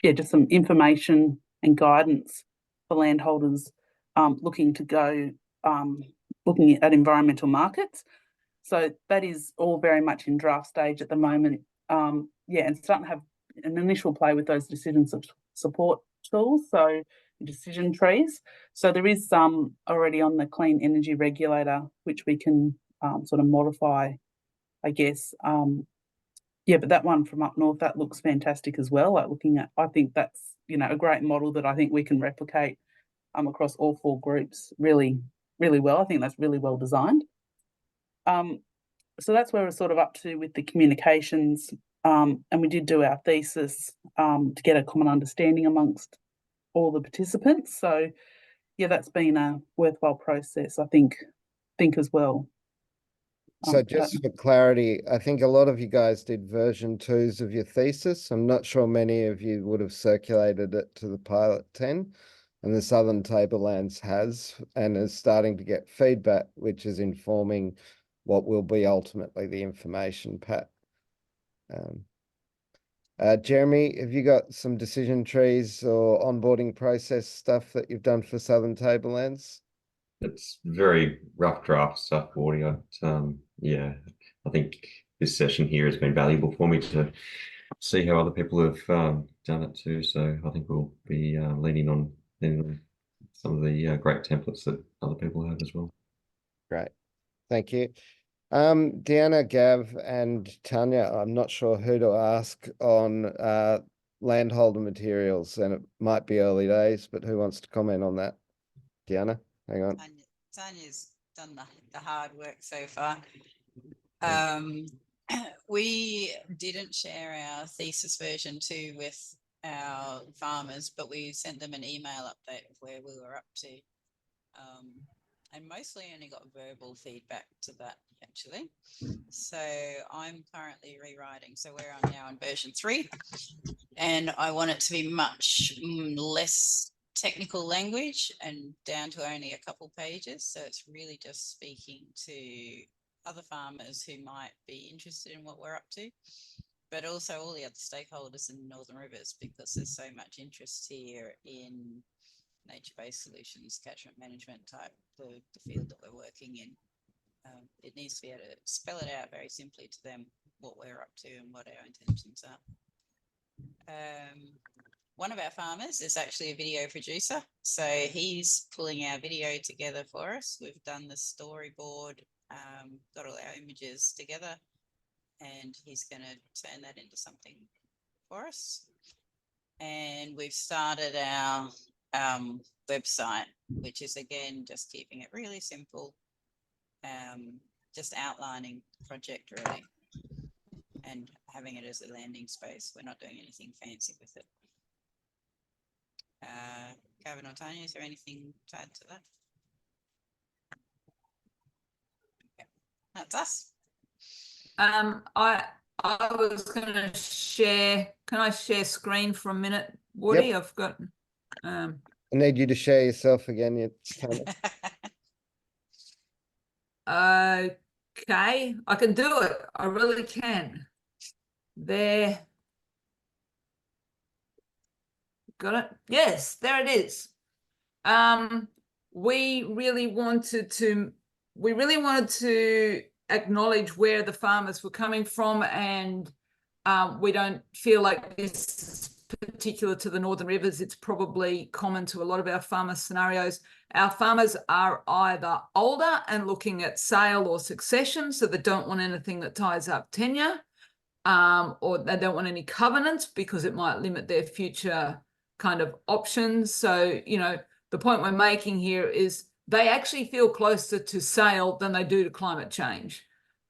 just some information and guidance for landholders looking to go looking at environmental markets. So that is all very much in draft stage at the moment. And starting to have an initial play with those decision support tools, so decision trees. So there is some already on the Clean Energy Regulator, which we can sort of modify, I guess. But that one from up north, that looks fantastic as well. Like looking at, I think that's, you know, a great model that I think we can replicate across all 4 groups really, really well. I think that's really well designed. So that's where we're sort of up to with the communications. And we did do our thesis to get a common understanding amongst all the participants. So yeah, that's been a worthwhile process, I think as well. So just for clarity, I think a lot of you guys did version 2s of your thesis. I'm not sure many of you would have circulated it to the pilot 10, and the Southern Tablelands has, and is starting to get feedback, which is informing what will be ultimately the information pack. Jeremy, have you got some decision trees or onboarding process stuff that you've done for Southern Tablelands? It's very rough draft stuff, Woody. Yeah, I think this session here has been valuable for me to see how other people have done it too. So I think we'll be leaning on some of the great templates that other people have as well. Great, thank you. Deanna, Gav, and Tanya, I'm not sure who to ask on landholder materials, and it might be early days, but who wants to comment on that? Deanna, hang on. Tanya's done the hard work so far. We didn't share our thesis version 2 with our farmers, but we sent them an email update of where we were up to. And mostly only got verbal feedback to that, actually. So I'm currently rewriting. So I'm now in version 3, and I want it to be much less technical language and down to only a couple pages. So it's really just speaking to other farmers who might be interested in what we're up to, but also all the other stakeholders in Northern Rivers, because there's so much interest here in nature-based solutions, catchment management type, the field that we're working in. It needs to be able to spell it out very simply to them what we're up to and what our intentions are. One of our farmers is actually a video producer, so he's pulling our video together for us. We've done the storyboard, got all our images together, and he's going to turn that into something for us. And we've started our website, which is again just keeping it really simple, just outlining the project really, and having it as a landing space. We're not doing anything fancy with it. Gavin or Tanya, is there anything to add to that? Okay. That's us. I was going to share. Can I share screen for a minute, Woody? Yep. I've got. I need you to share yourself again. Okay, I can do it. I really can. There. Got it? Yes, there it is. We really wanted to acknowledge where the farmers were coming from, and we don't feel like this is particular to the Northern Rivers. It's probably common to a lot of our farmer scenarios. Our farmers are either older and looking at sale or succession, so they don't want anything that ties up tenure, or they don't want any covenants because it might limit their future kind of options. So, you know, the point we're making here is they actually feel closer to sale than they do to climate change.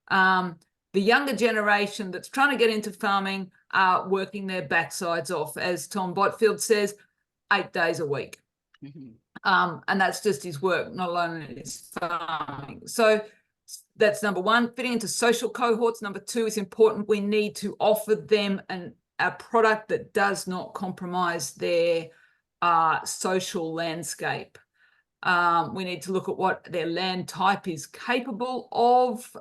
The younger generation that's trying to get into farming are working their backsides off, as Tom Botfield says, 8 days a week. And that's just his work, not alone his farming. So that's number one. Fitting into social cohorts. Number two is important. We need to offer them a product that does not compromise their social landscape. We need to look at what their land type is capable of.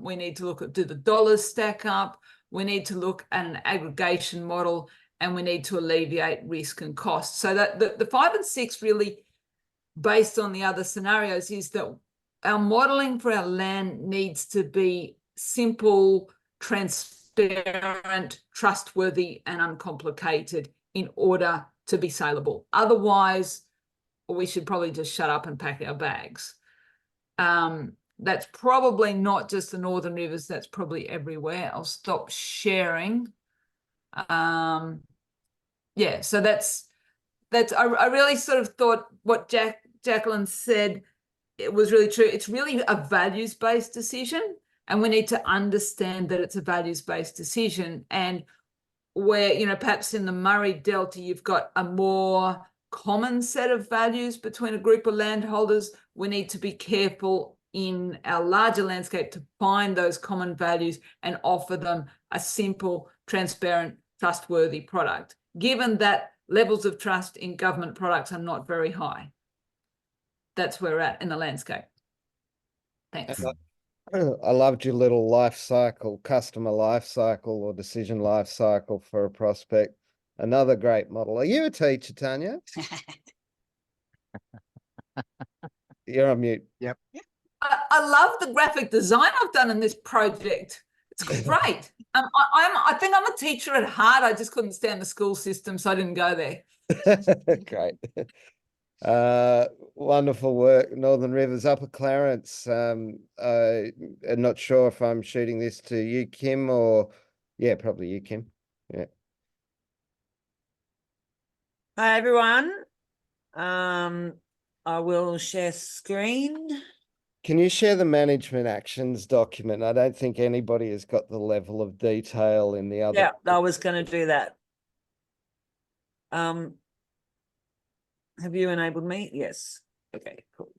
We need to look at, do the dollars stack up? We need to look at an aggregation model, and we need to alleviate risk and cost. So that the 5 and 6 really, based on the other scenarios, is that our modeling for our land needs to be simple, transparent, trustworthy, and uncomplicated in order to be saleable. Otherwise, we should probably just shut up and pack our bags. That's probably not just the Northern Rivers, that's probably everywhere. I'll stop sharing. Yeah, so that's I really sort of thought what Jacqueline said, it was really true. It's really a values-based decision, and we need to understand that it's a values-based decision. And where, you know, perhaps in the Murray Delta, you've got a more common set of values between a group of landholders, we need to be careful in our larger landscape to find those common values and offer them a simple, transparent, trustworthy product, given that levels of trust in government products are not very high. That's where we're at in the landscape. Thanks. I loved your little life cycle, customer life cycle or decision life cycle for a prospect. Another great model. Are you a teacher, Tanya? You're on mute. Yep. I love the graphic design I've done in this project. It's great. I think I'm a teacher at heart. I just couldn't stand the school system, so I didn't go there. Great. Wonderful work. Northern Rivers, Upper Clarence. I'm not sure if I'm shooting this to you, Kim, or yeah, probably you, Kim. Yeah. Hi everyone. I will share screen. Can you share the management actions document? I don't think anybody has got the level of detail in the other. Yeah, I was going to do that. Have you enabled me? Yes. Okay, cool.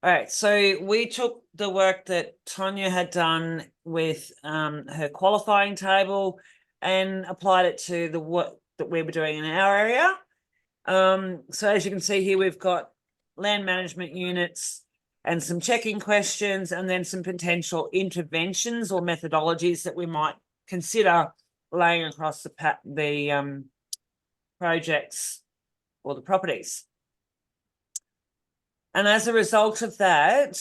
All right, so we took the work that Tanya had done with her qualifying table and applied it to the work that we were doing in our area. So as you can see here, we've got land management units and some checking questions, and then some potential interventions or methodologies that we might consider laying across the projects or the properties. And as a result of that,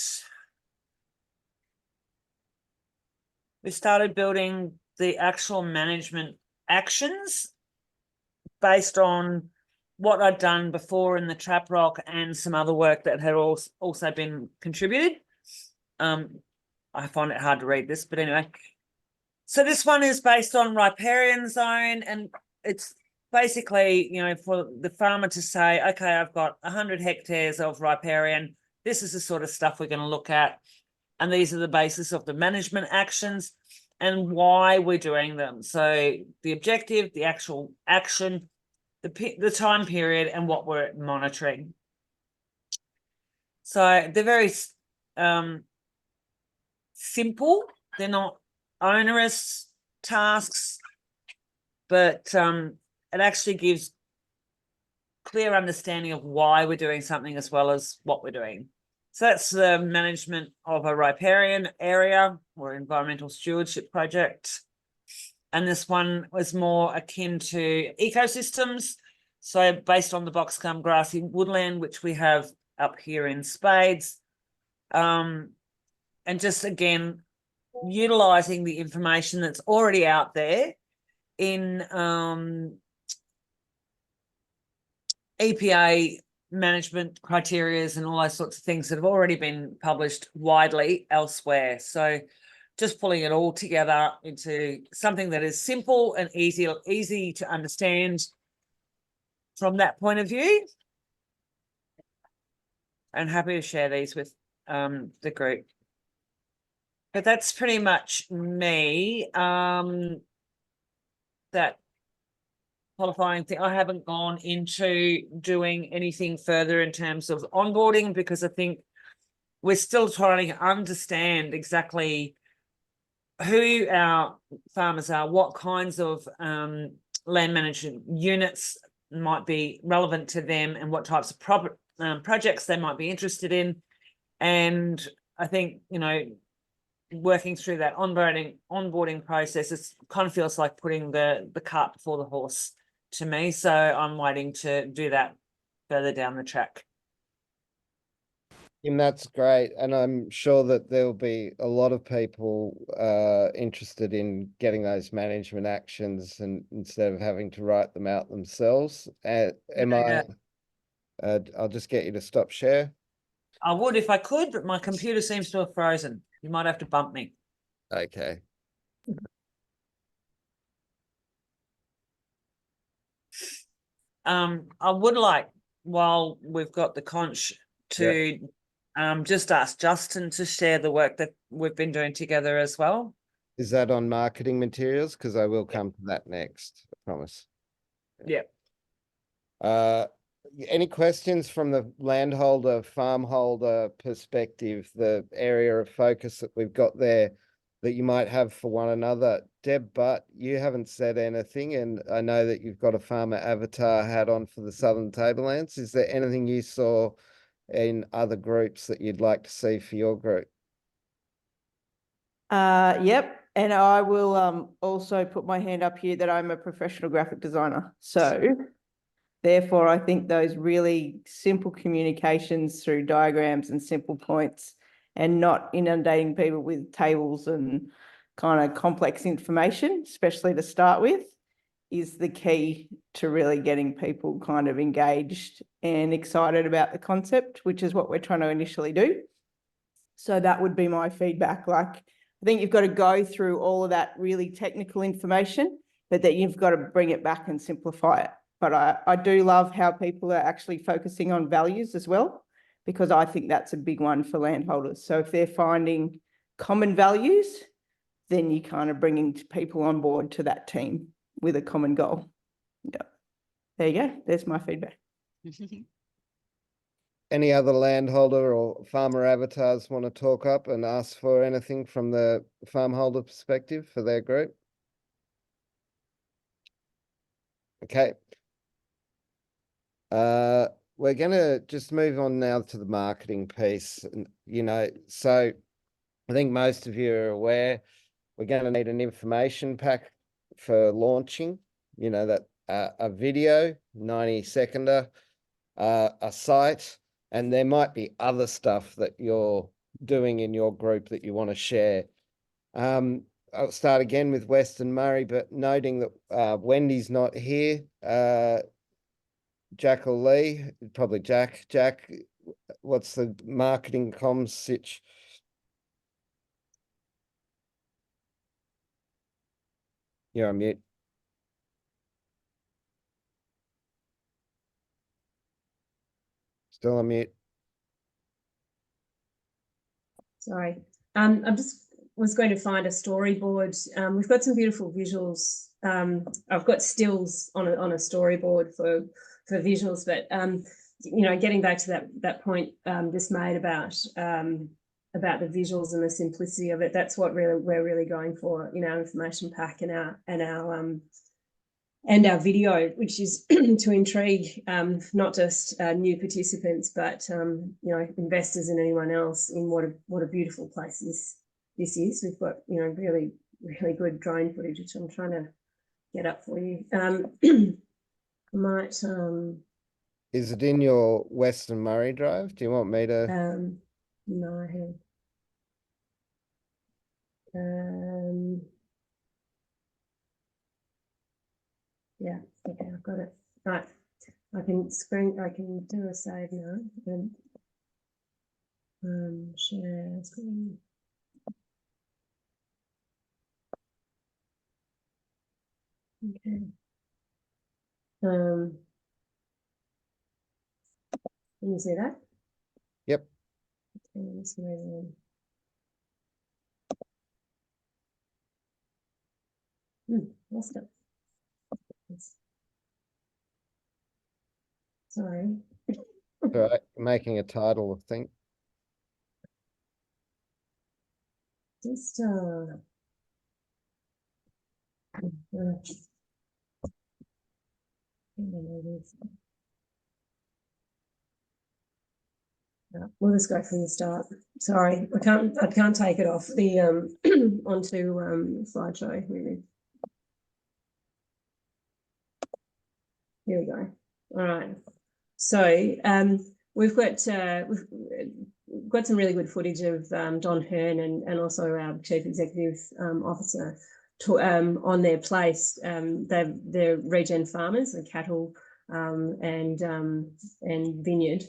we started building the actual management actions based on what I'd done before in the trap rock and some other work that had also been contributed. I find it hard to read this, but anyway. So this one is based on riparian zone, and it's basically, you know, for the farmer to say, okay, I've got 100 hectares of riparian. This is the sort of stuff we're going to look at. And these are the basis of the management actions and why we're doing them. So the objective, the actual action, the time period, and what we're monitoring. So they're very simple. They're not onerous tasks, but it actually gives clear understanding of why we're doing something as well as what we're doing. So that's the management of a riparian area or environmental stewardship project. And this one was more akin to ecosystems. So based on the box-gum grassy woodland, which we have up here in spades. And just again, utilizing the information that's already out there in EPA management criterias and all those sorts of things that have already been published widely elsewhere. So just pulling it all together into something that is simple and easy to understand from that point of view. And happy to share these with the group. But that's pretty much me. That qualifying thing, I haven't gone into doing anything further in terms of onboarding because I think we're still trying to understand exactly who our farmers are, what kinds of land management units might be relevant to them, and what types of projects they might be interested in. And I think, you know, working through that onboarding process, it kind of feels like putting the cart before the horse to me. So I'm waiting to do that further down the track. And that's great. And I'm sure that there'll be a lot of people interested in getting those management actions and instead of having to write them out themselves. I'll just get you to stop share. I would if I could, but my computer seems to have frozen. You might have to bump me. Okay. I would like, while we've got the conch, to just ask Justin to share the work that we've been doing together as well. Is that on marketing materials? Because I will come to that next, I promise. Yeah. Any questions from the landholder, farmholder perspective, the area of focus that we've got there that you might have for one another? Deb Butt, you haven't said anything, and I know that you've got a farmer avatar hat on for the Southern Tablelands. Is there anything you saw in other groups that you'd like to see for your group? Yep. And I will also put my hand up here that I'm a professional graphic designer. So therefore, I think those really simple communications through diagrams and simple points and not inundating people with tables and kind of complex information, especially to start with, is the key to really getting people kind of engaged and excited about the concept, which is what we're trying to initially do. So that would be my feedback. Like, I think you've got to go through all of that really technical information, but that you've got to bring it back and simplify it. But I do love how people are actually focusing on values as well, because I think that's a big one for landholders. So if they're finding common values, then you're kind of bringing people on board to that team with a common goal. Yeah. There you go. There's my feedback. Any other landholder or farmer avatars want to talk up and ask for anything from the farmholder perspective for their group? Okay. We're going to just move on now to the marketing piece. You know, so I think most of you are aware we're going to need an information pack for launching, you know, that a video, 90-seconder, a site, And there might be other stuff that you're doing in your group that you want to share. I'll start again with Western Murray, but noting that Wendy's not here. Jack or Lee, probably Jack. Jack, what's the marketing comms sitch? You're on mute. Still on mute. Sorry. I just was going to find a storyboard. We've got some beautiful visuals. I've got stills on a storyboard for visuals, but you know, getting back to that point just made about the visuals and the simplicity of it. That's what we're really going for in our information pack and our video, which is to intrigue not just new participants, but you know, investors and anyone else in what a beautiful place this is. We've got, you know, really good drone footage, which I'm trying to get up for you. I might. Is it in your Western Murray drive? Do you want me to? No, I have. Yeah, okay, I've got it. Right, I can do a save now and share screen. Okay. Can you see that? Yep. Okay, let's move on. Lost it. Sorry. All right, making a title, I think. Just we'll just go from the start. Sorry, I can't take it off the onto slideshow. Maybe. Here we go. All right. So we've got some really good footage of Don Hearn and also our Chief Executive Officer on their place. They're regen farmers, and cattle and vineyard.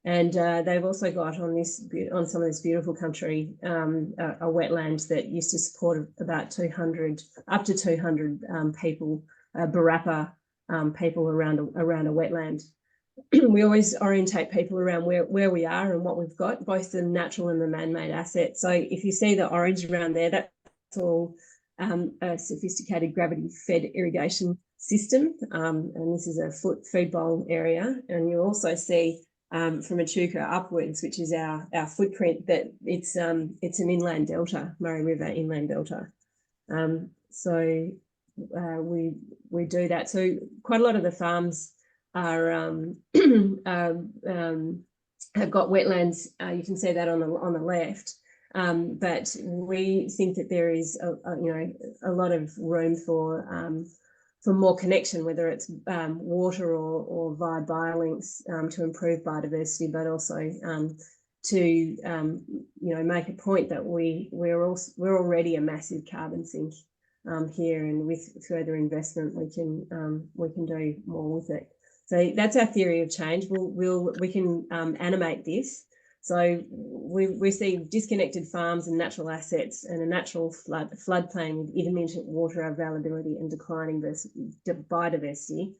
And they've also got on some of this beautiful country a wetland that used to support about 200 people, Barappa people around a wetland. We always orientate people around where we are and what we've got, both the natural and the man-made assets. So if you see the orange around there, that's all a sophisticated gravity-fed irrigation system, and this is a feed bowl area. And you also see from Echuca upwards, which is our footprint, that it's an inland delta, Murray River inland delta. So we do that. So quite a lot of the farms are have got wetlands. You can see that on the left. But we think that there is a lot of room for more connection, whether it's water or via biolinks to improve biodiversity, but also to make a point that we're already a massive carbon sink here, and with further investment we can do more with it. So that's our theory of change. We can animate this. So we see disconnected farms and natural assets and a natural floodplain with intermittent water availability and declining biodiversity.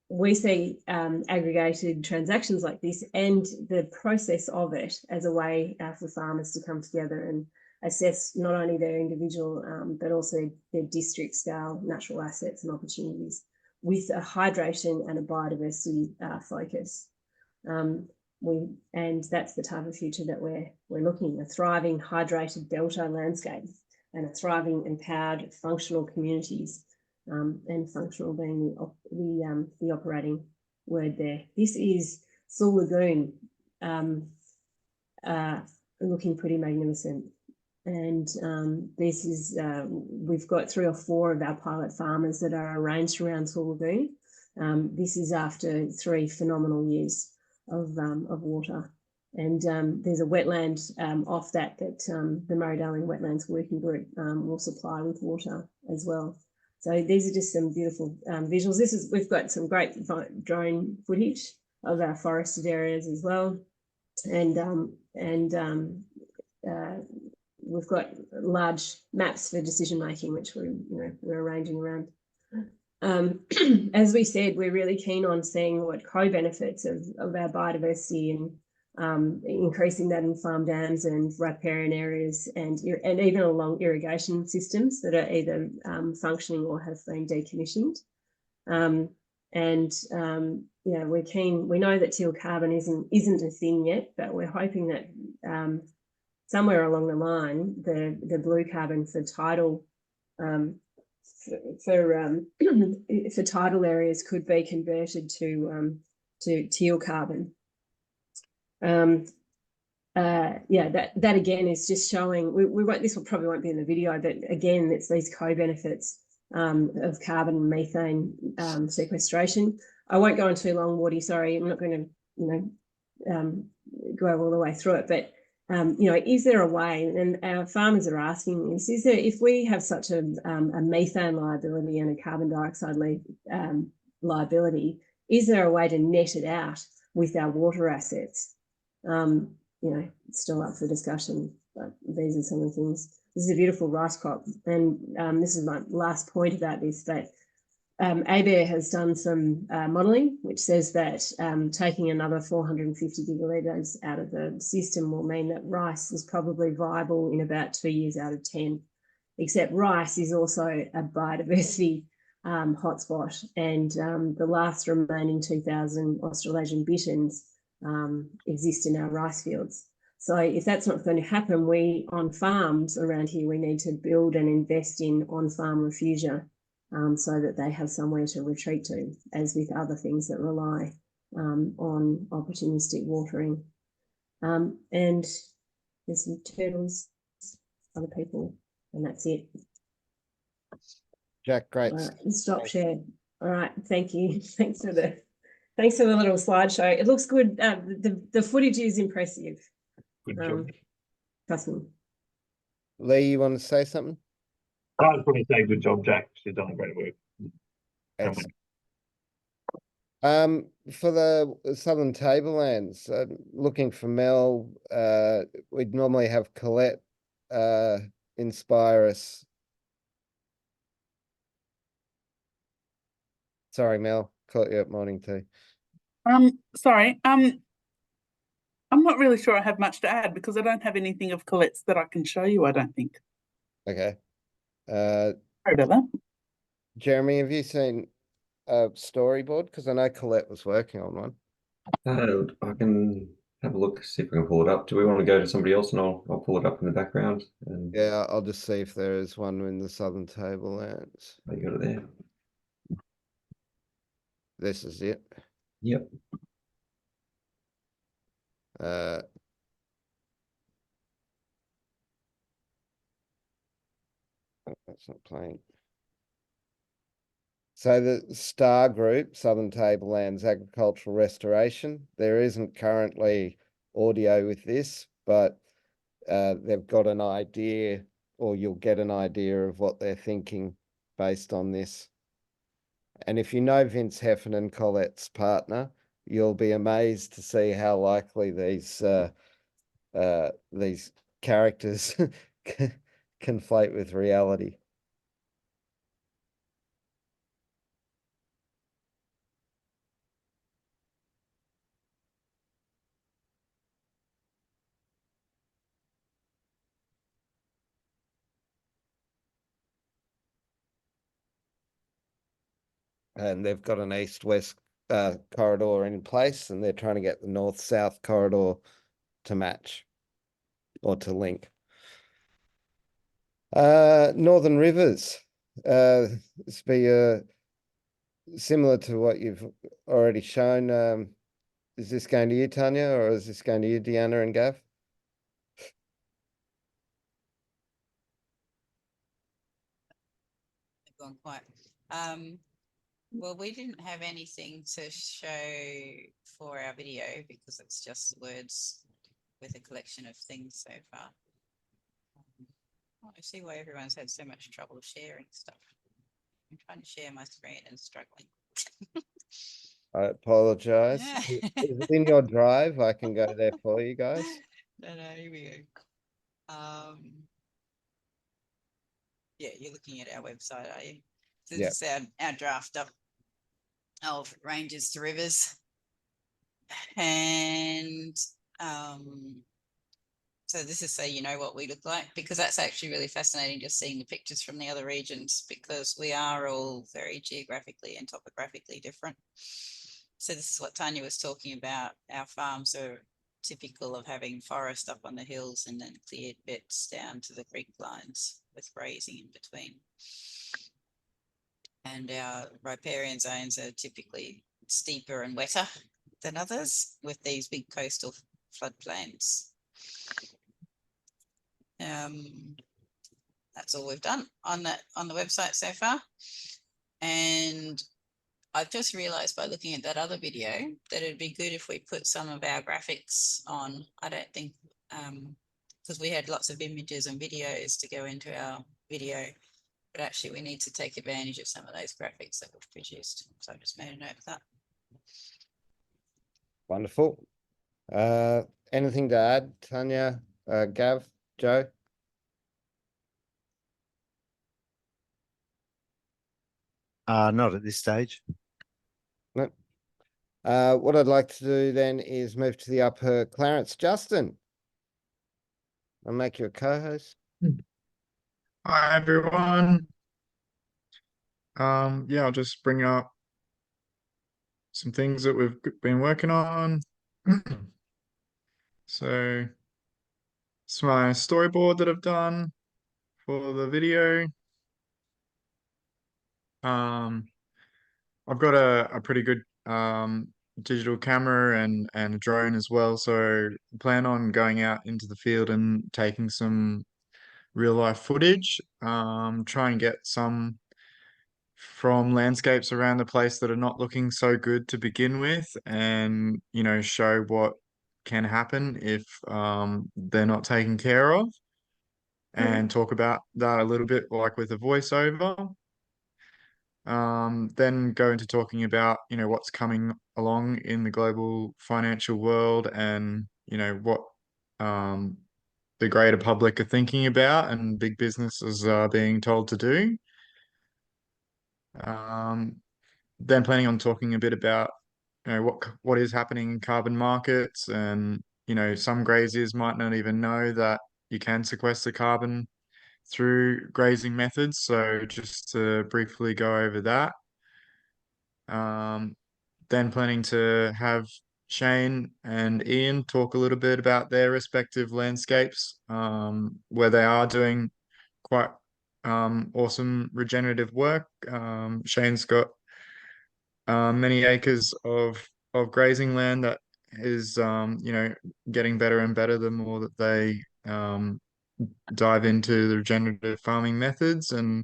We see aggregated transactions like this and the process of it as a way for farmers to come together and assess not only their individual but also their district scale natural assets and opportunities with a hydration and a biodiversity focus. And that's the type of future that we're looking at: a thriving hydrated delta landscape and a thriving empowered functional communities, and functional being the operating word there. This is Sewell Lagoon, looking pretty magnificent. And this is, we've got 3 or 4 of our pilot farmers that are arranged around Sewell Lagoon. This is after 3 phenomenal years of water. And there's a wetland off that the Murray-Darling Wetlands Working Group will supply with water as well. So these are just some beautiful visuals. We've got some great drone footage of our forested areas as well, and we've got large maps for decision making, which we're arranging around. As we said, we're really keen on seeing what co-benefits of our biodiversity and increasing that in farm dams and riparian areas and even along irrigation systems that are either functioning or have been decommissioned. We're keen. We know that teal carbon isn't a thing yet, but we're hoping that somewhere along the line, the blue carbon for tidal for tidal areas could be converted to teal carbon. That again is just showing. We won't. This probably won't be in the video, but again, it's these co-benefits of carbon and methane sequestration. I won't go on too long, Woody. Sorry, I'm not going to go all the way through it, but is there a way? And our farmers are asking this: is there, if we have such a methane liability and a carbon dioxide liability, is there a way to net it out with our water assets? It's still up for discussion, but these are some of the things. This is a beautiful rice crop, and this is my last point about this, that ABARE has done some modelling which says that taking another 450 gigalitres out of the system will mean that rice is probably viable in about 2 years out of 10, except rice is also a biodiversity hotspot, and the last remaining 2,000 Australasian bitterns exist in our rice fields. So if that's not going to happen, we on farms around here, we need to build and invest in on-farm refugia so that they have somewhere to retreat to, as with other things that rely on opportunistic watering. And there's some turtles, other people, and that's it. Jack, great. Stop share. All right, thank you. Thanks for the little slideshow. It looks good. The footage is impressive. Good job. Trust me. Lee, you want to say something? I was going to say good job, Jack. She's done a great work. Excellent. For the Southern Tablelands, looking for Mel, we'd normally have Colette inspire us. Sorry, Mel, caught you at morning tea. Sorry. I'm not really sure I have much to add because I don't have anything of Colette's that I can show you, I don't think. Okay. Sorry about that. Jeremy, have you seen a storyboard? Because I know Colette was working on one. I can have a look, see if I can pull it up. Do we want to go to somebody else and I'll pull it up in the background? And Yeah, I'll just see if there is one in the Southern Tablelands. you got it there. This is it. Yep. That's not playing. So the STAR group, Southern Tablelands Agricultural Restoration, there isn't currently audio with this, but they've got an idea, or you'll get an idea of what they're thinking based on this. And if you know Vince Heffernan, Colette's partner, you'll be amazed to see how likely these characters conflate with reality. And they've got an east-west corridor in place, and they're trying to get the north-south corridor to match or to link. Northern Rivers. This be similar to what you've already shown. Is this going to you, Tanya, or is this going to you, Deanna and Gav? Gone quiet. Well, we didn't have anything to show for our video because it's just words with a collection of things so far. I see why everyone's had so much trouble sharing stuff. I'm trying to share my screen and struggling. I apologize. Yeah. Is it in your drive? I can go there for you guys. No, here we go. Yeah, you're looking at our website, are you? This Yep. is our draft up of ranges to rivers. And so this is so you know what we look like, because that's actually really fascinating just seeing the pictures from the other regions, because we are all very geographically and topographically different. So this is what Tanya was talking about. Our farms are typical of having forest up on the hills and then cleared bits down to the creek lines with grazing in between. And our riparian zones are typically steeper and wetter than others with these big coastal floodplains. That's all we've done on the website so far. And I've just realized by looking at that other video that it'd be good if we put some of our graphics on. I don't think, because we had lots of images and videos to go into our video, but actually we need to take advantage of some of those graphics that we've produced. So I just made a note of that. Wonderful. Anything to add, Tanya, Gav, Joe? Not at this stage. No. What I'd like to do then is move to the upper Clarence. Justin, I'll make you a co-host. Hi, everyone. Yeah, I'll just bring up some things that we've been working on. So it's my storyboard that I've done for the video. I've got a pretty good digital camera and a drone as well, so I plan on going out into the field and taking some real life footage. Try and get some from landscapes around the place that are not looking so good to begin with, and show what can happen if they're not taken care of, and talk about that a little bit, like with a voiceover. Then go into talking about what's coming along in the global financial world, and what the greater public are thinking about and big businesses are being told to do. Then planning on talking a bit about what is happening in carbon markets, and some graziers might not even know that you can sequester carbon through grazing methods. So just to briefly go over that. Then planning to have Shane and Ian talk a little bit about their respective landscapes, where they are doing quite awesome regenerative work. Shane's got many acres of grazing land that is getting better and better the more that they dive into the regenerative farming methods, and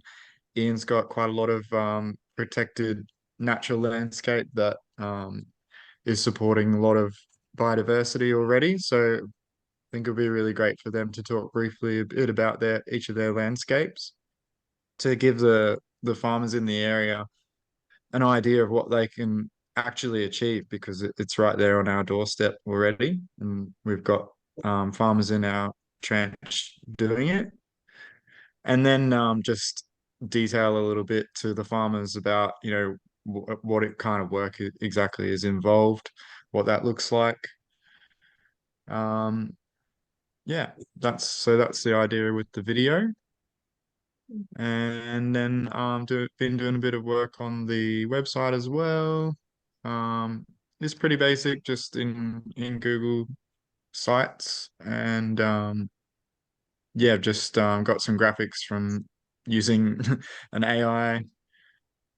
Ian's got quite a lot of protected natural landscape that is supporting a lot of biodiversity already. So I think it'll be really great for them to talk briefly a bit about each of their landscapes, to give the farmers in the area an idea of what they can actually achieve, because it's right there on our doorstep already, and we've got farmers in our trench doing it. And then just detail a little bit to the farmers about what it kind of work exactly is involved, what that looks like. Yeah, that's the idea with the video. And then been doing a bit of work on the website as well. It's pretty basic, just in Google Sites, and yeah, just got some graphics from using an AI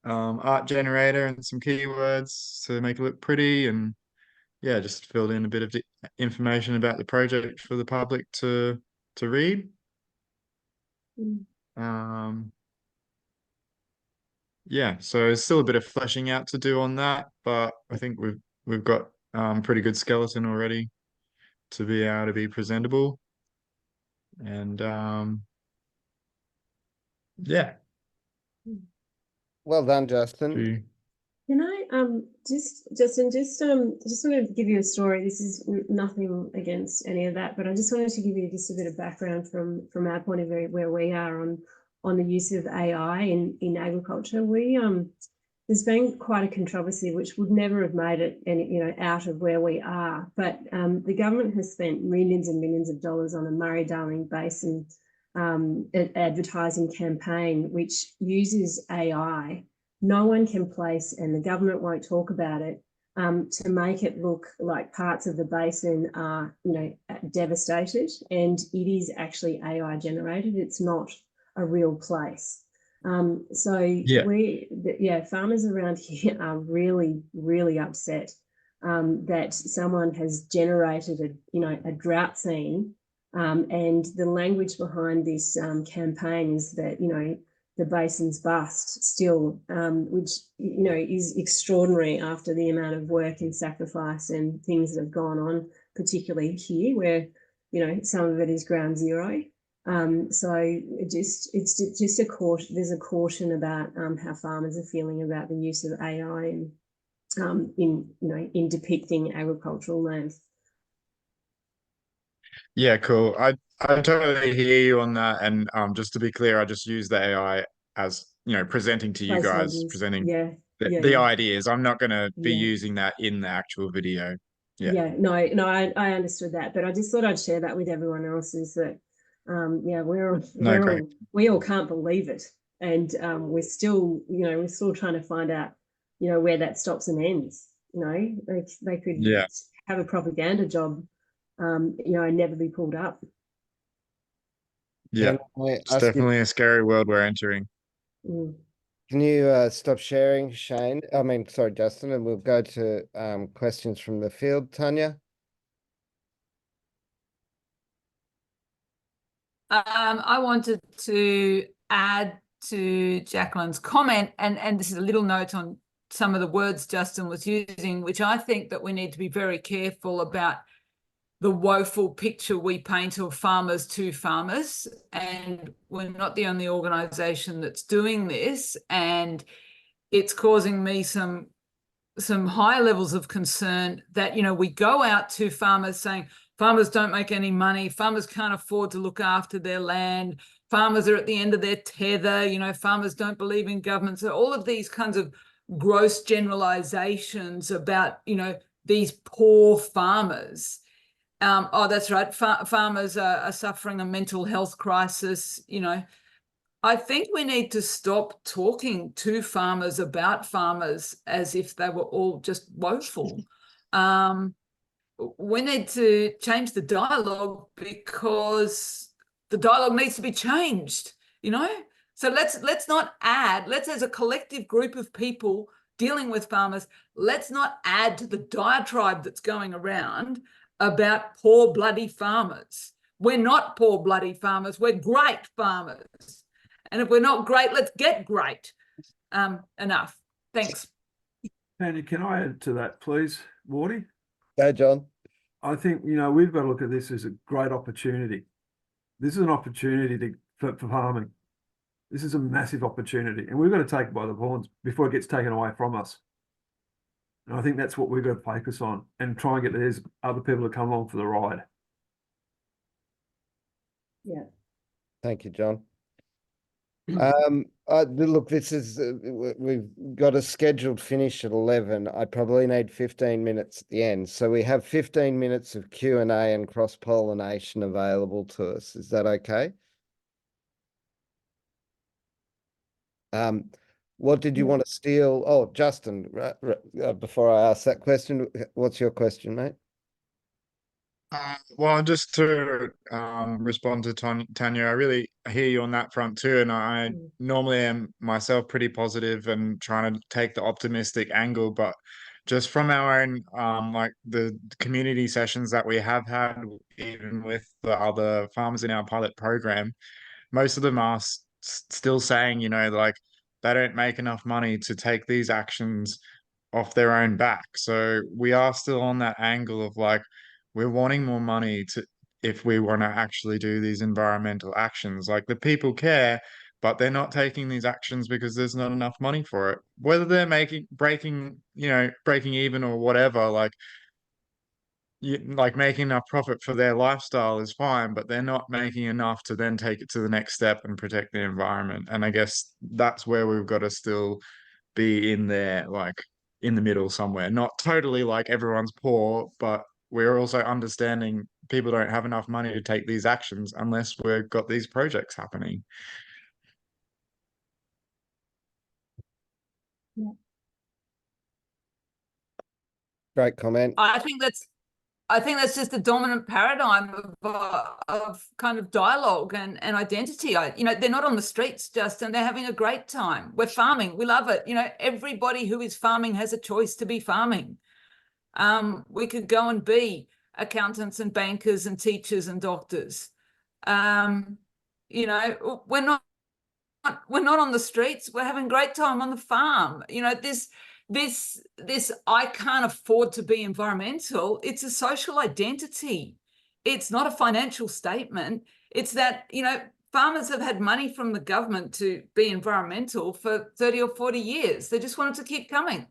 art generator and some keywords to make it look pretty, and yeah, just filled in a bit of information about the project for the public to read. yeah, so there's still a bit of fleshing out to do on that, but I think we've got pretty good skeleton already to be able to be presentable. And yeah. Well done, Justin. Can I Justin, just wanted to give you a story. This is nothing against any of that, but I just wanted to give you just a bit of background from our point of view where we are on the use of AI in agriculture. There's been quite a controversy which would never have made it out of where we are. But the government has spent millions and millions of dollars on a Murray-Darling Basin advertising campaign which uses AI. No one can place, and the government won't talk about it, to make it look like parts of the basin are, devastated, and it is actually AI generated. It's not a real place. Farmers around here are really, really upset that someone has generated a drought scene, and the language behind this campaign is that the basin's bust still, which is extraordinary after the amount of work and sacrifice and things that have gone on, particularly here where some of it is ground zero. So it's just a caution. There's a caution about how farmers are feeling about the use of AI and in depicting agricultural land. Yeah, cool. I totally hear you on that. And just to be clear, I just use the AI as, presenting to you guys, presenting the ideas. I'm not going to be using that in the actual video. No, I understood that, but I just thought I'd share that with everyone else, is that we all can't believe it, and we're still trying to find out where that stops and ends. They could have a propaganda job, and never be pulled up. Yeah, it's definitely a scary world we're entering. Can you stop sharing, Shane? Sorry, Justin, and we'll go to questions from the field. Tanya? I wanted to add to Jacqueline's comment, and this is a little note on some of the words Justin was using, which I think that we need to be very careful about the woeful picture we paint of farmers to farmers. And we're not the only organisation that's doing this, and it's causing me some high levels of concern that, we go out to farmers saying, farmers don't make any money, farmers can't afford to look after their land, farmers are at the end of their tether, farmers don't believe in government. So all of these kinds of gross generalizations about, these poor farmers. That's right, farmers are suffering a mental health crisis. I think we need to stop talking to farmers about farmers as if they were all just woeful. We need to change the dialogue, because the dialogue needs to be changed, So let's not add, as a collective group of people dealing with farmers, let's not add to the diatribe that's going around about poor bloody farmers. We're not poor bloody farmers, we're great farmers. And if we're not great, let's get great. Enough. Thanks. Andy, can I add to that, please, Wardy? Go, John. I think, we've got to look at this as a great opportunity. This is an opportunity for farming. This is a massive opportunity, and we've got to take it by the horns before it gets taken away from us. And I think that's what we've got to focus on, and try and get these other people to come along for the ride. Yeah. Thank you, John. Look, this is we've got a scheduled finish at 11. I probably need 15 minutes at the end, so we have 15 minutes of Q&A and cross-pollination available to us. Is that okay? What did you want to steal? Oh, Justin, before I ask that question, what's your question, mate? Well, just to respond to Tanya, I really hear you on that front too, and I normally am myself pretty positive and trying to take the optimistic angle, but just from our own like the community sessions that we have had, even with the other farmers in our pilot program, most of them are still saying, like they don't make enough money to take these actions off their own back. So we are still on that angle of like, we're wanting more money to, if we want to actually do these environmental actions. Like the people care, but they're not taking these actions because there's not enough money for it. Whether they're breaking even or whatever, like making enough profit for their lifestyle is fine, but they're not making enough to then take it to the next step and protect the environment. And I guess that's where we've got to still be in there, like in the middle somewhere. Not totally like everyone's poor, but we're also understanding people don't have enough money to take these actions unless we've got these projects happening. Great comment. I think that's just the dominant paradigm of kind of dialogue and identity. They're not on the streets, Justin. They're having a great time. We're farming. We love it. Everybody who is farming has a choice to be farming. We could go and be accountants and bankers and teachers and doctors. We're not on the streets. We're having a great time on the farm. This I can't afford to be environmental. It's a social identity. It's not a financial statement. It's that, farmers have had money from the government to be environmental for 30 or 40 years. They just want it to keep coming.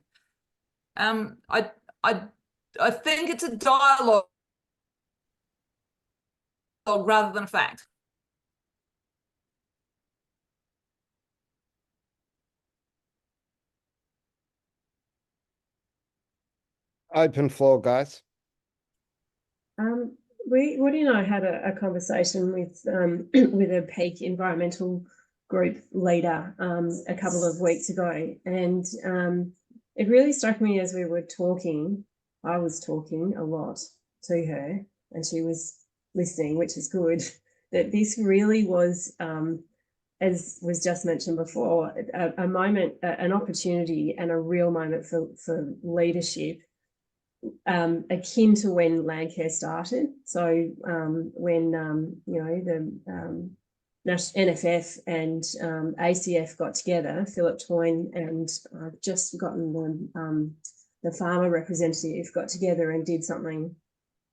I think it's a dialogue rather than a fact. Open floor, guys. Woody and I had a conversation with with a peak environmental group leader a couple of weeks ago, and it really struck me as we were talking. I was talking a lot to her, and she was listening, which is good. That this really was, as was just mentioned before, a moment, an opportunity, and a real moment for leadership. Akin to when Landcare started. So when the NFF and ACF got together, Philip Toyne and I've just forgotten the farmer representative got together and did something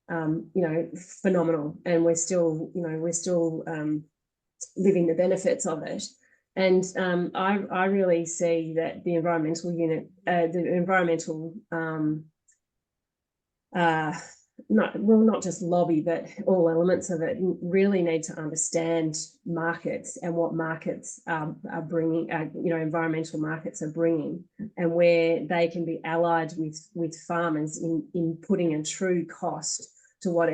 phenomenal, and we're still living the benefits of it. And I really see that the environmental unit, the environmental not just lobby, but all elements of it really need to understand markets and what markets are bringing, environmental markets are bringing, and where they can be allied with farmers in putting a true cost to what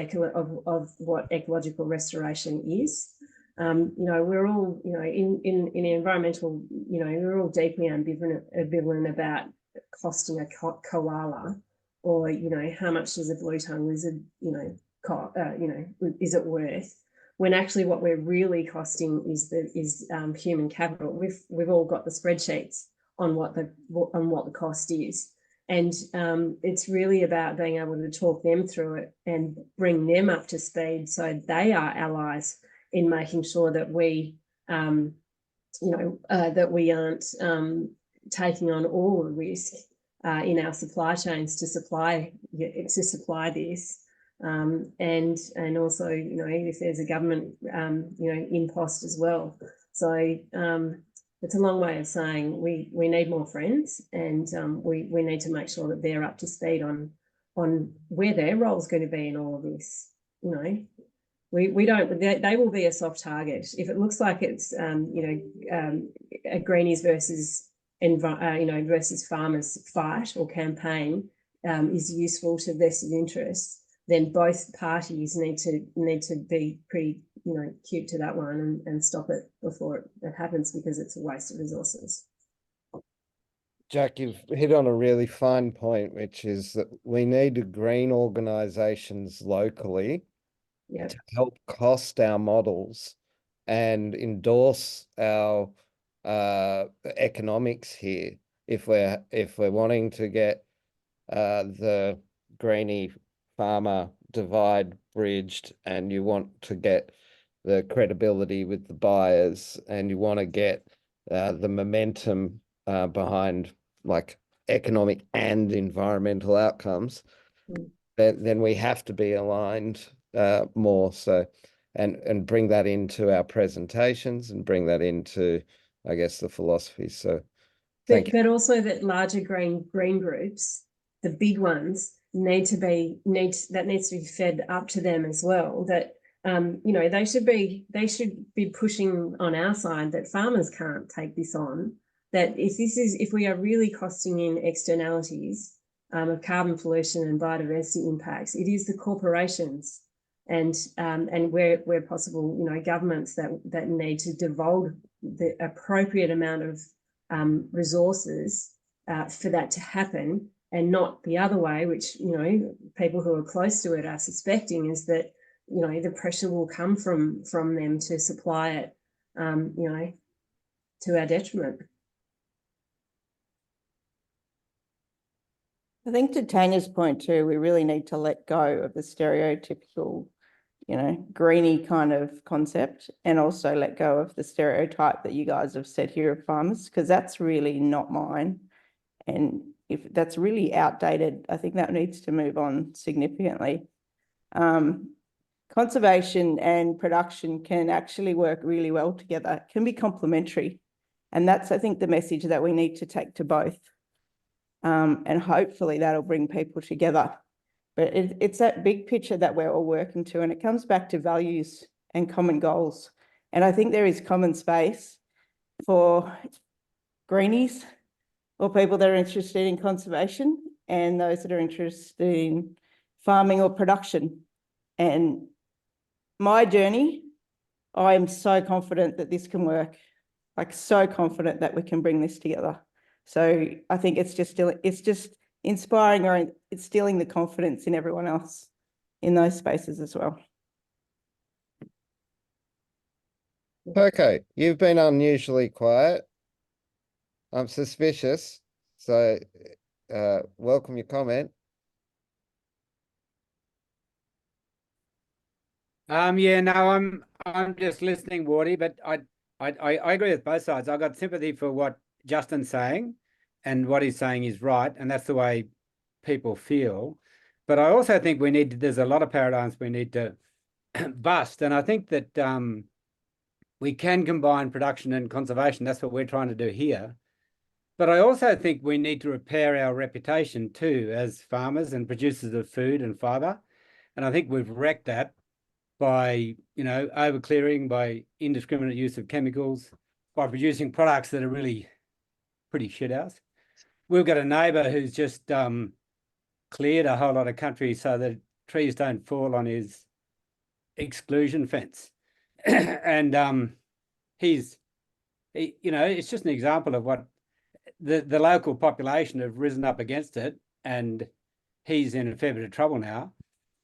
what ecological restoration is. We're all, in environmental, we're all deeply ambivalent about costing a koala. Or, how much does a blue-tongue lizard, is it worth? When actually what we're really costing is human capital. We've all got the spreadsheets on what the cost is, and it's really about being able to talk them through it and bring them up to speed so they are allies in making sure that we, that we aren't taking on all the risk. In our supply chains to supply this, and also if there's a government impost as well. So it's a long way of saying we need more friends, and we need to make sure that they're up to speed on where their role is going to be in all of this. We don't. They will be a soft target if it looks like it's a greenies versus versus farmers fight or campaign is useful to vested interests, then both parties need to be pretty cute to that one and stop it before it happens, because it's a waste of resources. Jack, you've hit on a really fine point, which is that we need green organisations locally to help cost our models and endorse our economics here. If we're wanting to get the greenie farmer divide bridged, and you want to get the credibility with the buyers, and you want to get the momentum behind like economic and environmental outcomes, then we have to be aligned more. So, and bring that into our presentations and bring that into, I guess, the philosophy. So, but also that larger green groups, the big ones, that needs to be fed up to them as well. That you know, they should be pushing on our side that farmers can't take this on. That if we are really costing in externalities of carbon pollution and biodiversity impacts, it is the corporations and where possible, you know, governments that need to devolve the appropriate amount of resources for that to happen, and not the other way, which, you know, people who are close to it are suspecting, is that, you know, the pressure will come from them to supply it, you know, to our detriment. I think to Tanya's point too, we really need to let go of the stereotypical, you know, greeny kind of concept, and also let go of the stereotype that you guys have said here of farmers, because that's really not mine. And if that's really outdated, I think that needs to move on significantly. Conservation and production can actually work really well together, can be complementary. And that's, I think, the message that we need to take to both. And hopefully that'll bring people together. But it's that big picture that we're all working to, and it comes back to values and common goals. And I think there is common space for greenies, or people that are interested in conservation, and those that are interested in farming or production. And my journey, I am so confident that this can work, like so confident that we can bring this together. So I think it's just inspiring or instilling the confidence in everyone else in those spaces as well. Okay, you've been unusually quiet. I'm suspicious, so welcome your comment. Yeah, no, I'm just listening, Wardy, but I agree with both sides. I got sympathy for what Justin's saying, and what he's saying is right, and that's the way people feel. But I also think there's a lot of paradigms we need to bust, and I think that we can combine production and conservation. That's what we're trying to do here. But I also think we need to repair our reputation too as farmers and producers of food and fibre. And I think we've wrecked that by, you know, over-clearing, by indiscriminate use of chemicals, by producing products that are really pretty shit house. We've got a neighbour who's just cleared a whole lot of country so that trees don't fall on his exclusion fence. And you know, it's just an example of what the local population have risen up against it, and he's in a fair bit of trouble now.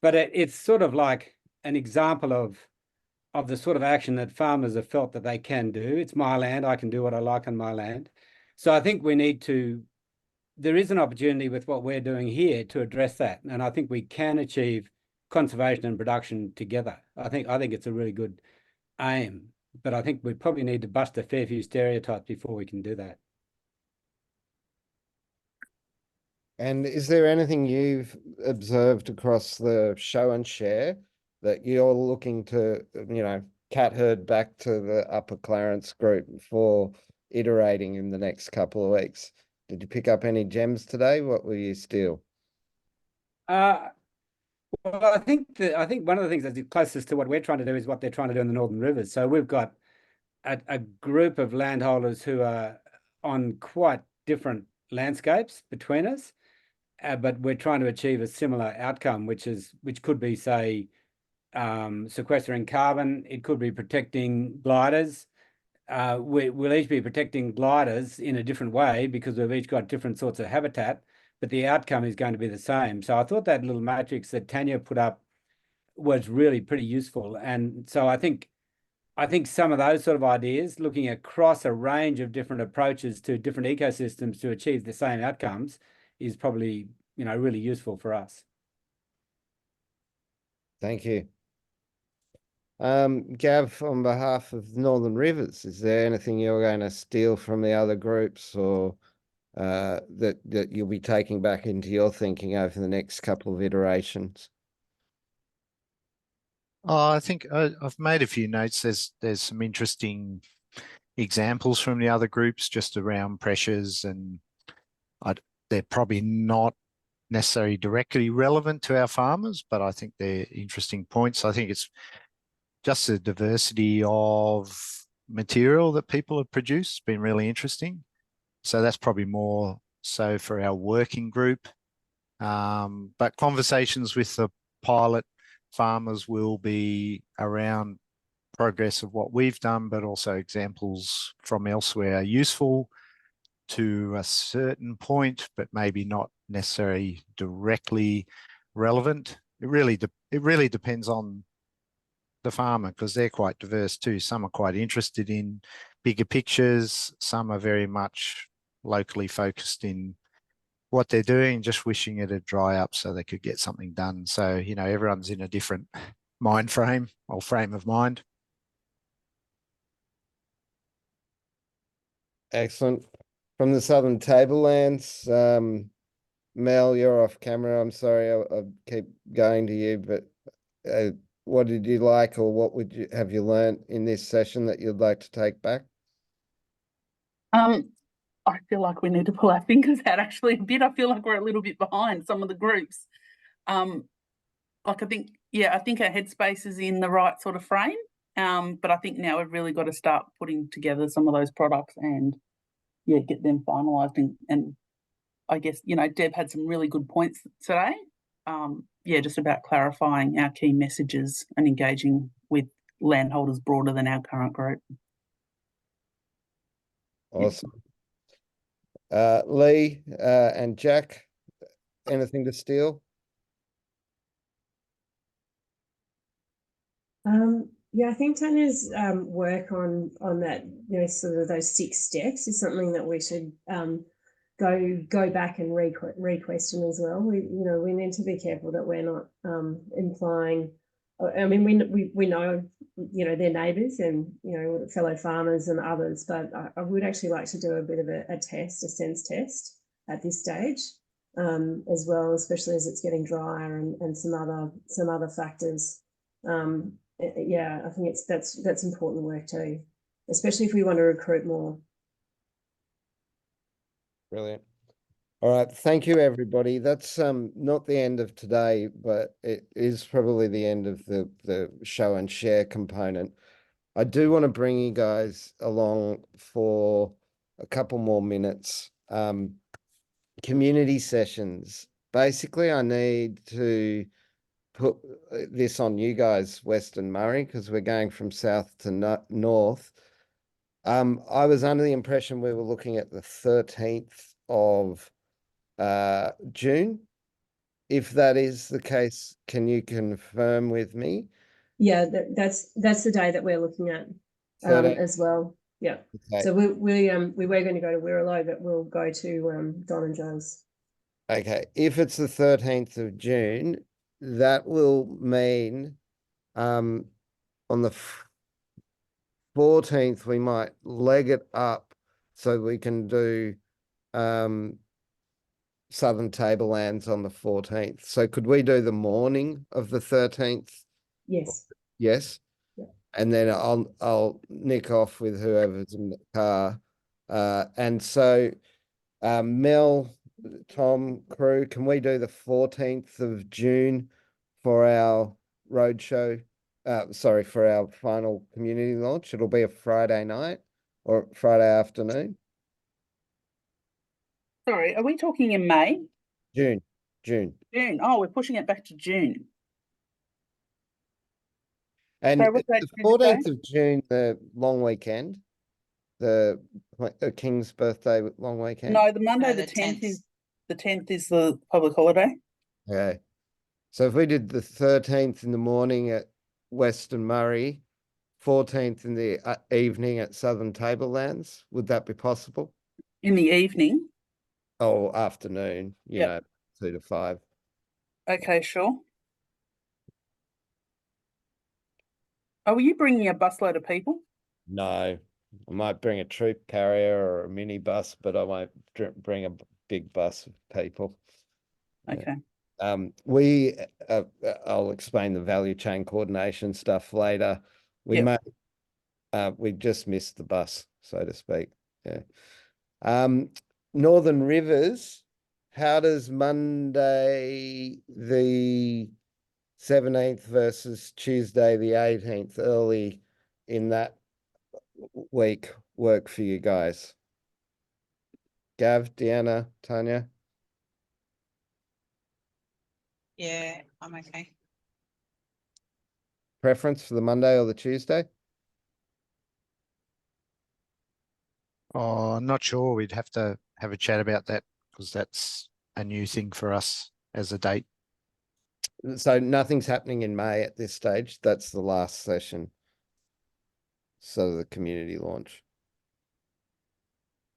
But it's sort of like an example of the sort of action that farmers have felt that they can do. It's my land, I can do what I like on my land. So I think there is an opportunity with what we're doing here to address that. And I think we can achieve conservation and production together. I think it's a really good aim, but I think we probably need to bust a fair few stereotypes before we can do that. And is there anything you've observed across the show and share that you're looking to, you know, cat herd back to the Upper Clarence group for iterating in the next couple of weeks? Did you pick up any gems today? What will you steal? Well, I think one of the things that's closest to what we're trying to do is what they're trying to do in the Northern Rivers. So we've got a group of landholders who are on quite different landscapes between us, but we're trying to achieve a similar outcome, which could be, say, sequestering carbon. It could be protecting gliders. We'll each be protecting gliders in a different way because we've each got different sorts of habitat, but the outcome is going to be the same. So I thought that little matrix that Tanya put up was really pretty useful. And so I think some of those sort of ideas, looking across a range of different approaches to different ecosystems to achieve the same outcomes, is probably, you know, really useful for us. Thank you. Gav, on behalf of Northern Rivers, is there anything you're going to steal from the other groups or that you'll be taking back into your thinking over the next couple of iterations? Oh, I think I've made a few notes. There's some interesting examples from the other groups just around pressures, and they're probably not necessarily directly relevant to our farmers, but I think they're interesting points. I think it's just the diversity of material that people have produced has been really interesting. So that's probably more so for our working group. But conversations with the pilot farmers will be around progress of what we've done, but also examples from elsewhere are useful to a certain point, but maybe not necessarily directly relevant. It really depends on the farmer, because they're quite diverse too. Some are quite interested in bigger pictures. Some are very much locally focused in what they're doing, just wishing it'd dry up so they could get something done. So, you know, everyone's in a different mind frame or frame of mind. Excellent. From the Southern Tablelands, Mel, you're off camera. I'm sorry, I'll keep going to you, but what did you like, or what have you learnt in this session that you'd like to take back? I feel like we need to pull our fingers out actually a bit. I feel like we're a little bit behind some of the groups. Like I think our headspace is in the right sort of frame. But I think now we've really got to start putting together some of those products and get them finalised. And I guess, you know, Deb had some really good points today. Just about clarifying our key messages and engaging with landholders broader than our current group. Awesome. Lee and Jack, anything to steal? Yeah, I think Tanya's work on that, you know, sort of those 6 steps is something that we should go back and re-question as well. We need to be careful that we're not implying. I mean, we know, you know, their neighbours and, you know, fellow farmers and others, but I would actually like to do a bit of a sense test at this stage as well, especially as it's getting drier and some other factors. I think that's important work too, especially if we want to recruit more. Brilliant. All right, thank you everybody. That's not the end of today, but it is probably the end of the show and share component. I do want to bring you guys along for a couple more minutes. Community sessions. Basically, I need to put this on you guys, Western Murray, because we're going from south to north. I was under the impression we were looking at the 13th of June. If that is the case, can you confirm with me? Yeah, that's the day that we're looking at as well. Yeah. Okay. So we were going to go to Wirraloo, but we'll go to Don and Joe's. Okay. If it's the 13th of June, that will mean on the 14th we might leg it up so we can do Southern Tablelands on the 14th. So could we do the morning of the 13th? Yes. Yes. Yeah. And then I'll nick off with whoever's in the car. And so Mel, Tom, crew, can we do the 14th of June for our roadshow? For our final community launch. It'll be a Friday night or Friday afternoon. Sorry, are we talking in May? June. June. Oh, we're pushing it back to June. And so what's that, the 14th of June, the long weekend, the King's birthday long weekend. No, the Monday the 10th is the public holiday. Okay. So if we did the 13th in the morning at Western Murray, 14th in the evening at Southern Tablelands, would that be possible? In the evening? Oh, afternoon, you know, 2 to 5. Okay, sure. Oh, were you bringing a busload of people? No, I might bring a troop carrier or a minibus, but I won't bring a big bus of people. Okay. We, I'll explain the value chain coordination stuff later. We Yep. we just missed the bus, so to speak. Yeah. Northern Rivers, how does Monday the 17th versus Tuesday the 18th early in that week work for you guys? Gav, Deanna, Tanya? Yeah, I'm okay. Preference for the Monday or the Tuesday? Oh, I'm not sure. We'd have to have a chat about that because that's a new thing for us as a date. So nothing's happening in May at this stage. That's the last session. So the community launch.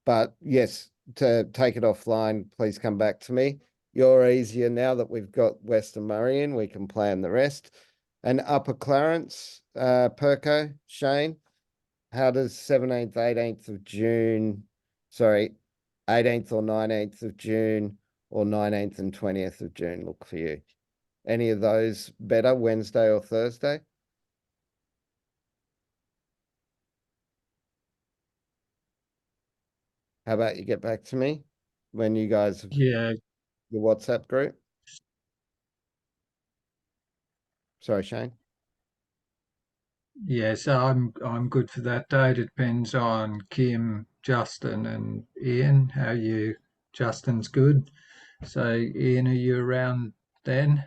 But yes, to take it offline, please come back to me. You're easier now that we've got Western Murray in, we can plan the rest. And Upper Clarence, Perco, Shane, how does 17th, 18th of June, sorry, 18th or 19th of June or 19th and 20th of June look for you? Any of those better, Wednesday or Thursday? How about you get back to me when you guys have Yeah, your WhatsApp group? Sorry, Shane. yes, I'm good for that date. It depends on Kim, Justin, and Ian. Justin's good. So Ian, are you around then?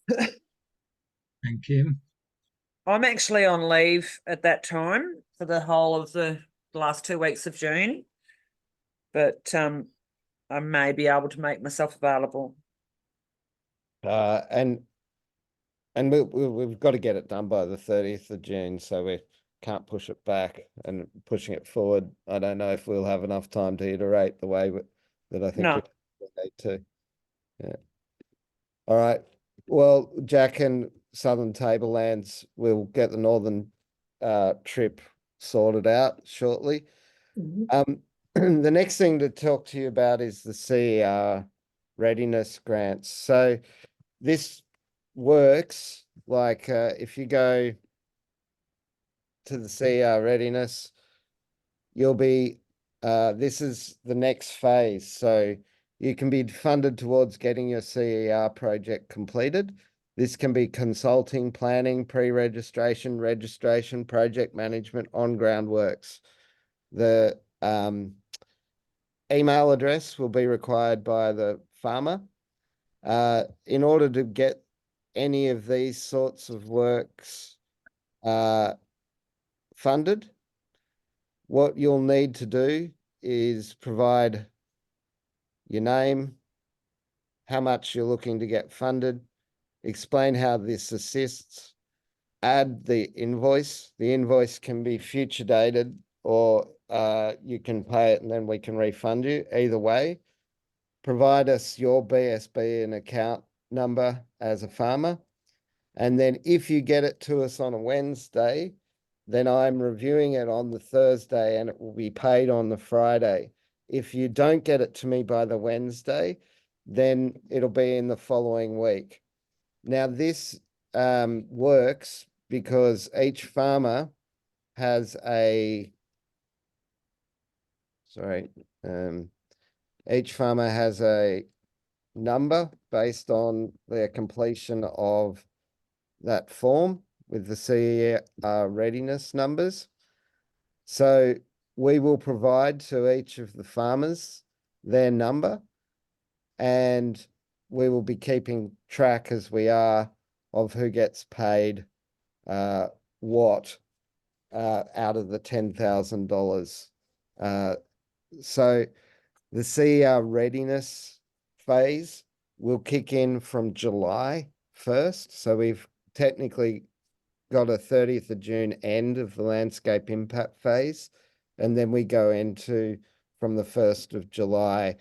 And Kim? I'm actually on leave at that time for the whole of the last 2 weeks of June, but I may be able to make myself available. And we've got to get it done by the 30th of June, so we can't push it back, and pushing it forward, I don't know if we'll have enough time to iterate the way that I think No. we need to. Yeah. All right. Well, Jack and Southern Tablelands will get the northern trip sorted out shortly. Mhm. The next thing to talk to you about is the CER readiness grants. So this works like if you go to the CER readiness, you'll be this is the next phase. So you can be funded towards getting your CER project completed. This can be consulting, planning, pre-registration, registration, project management, on-ground works. The email address will be required by the farmer. In order to get any of these sorts of works funded, what you'll need to do is provide your name, how much you're looking to get funded, explain how this assists, add the invoice. The invoice can be future dated, or you can pay it and then we can refund you. Either way, provide us your BSB and account number as a farmer. And then if you get it to us on a Wednesday, then I'm reviewing it on the Thursday and it will be paid on the Friday. If you don't get it to me by the Wednesday, then it'll be in the following week. Now this works because each farmer has each farmer has a number based on their completion of that form with the CER readiness numbers. So we will provide to each of the farmers their number, and we will be keeping track as we are of who gets paid what out of the $10,000. So the CER readiness phase will kick in from July 1st. So we've technically got a 30th of June end of the landscape impact phase. And then we go into, from the 1st of July,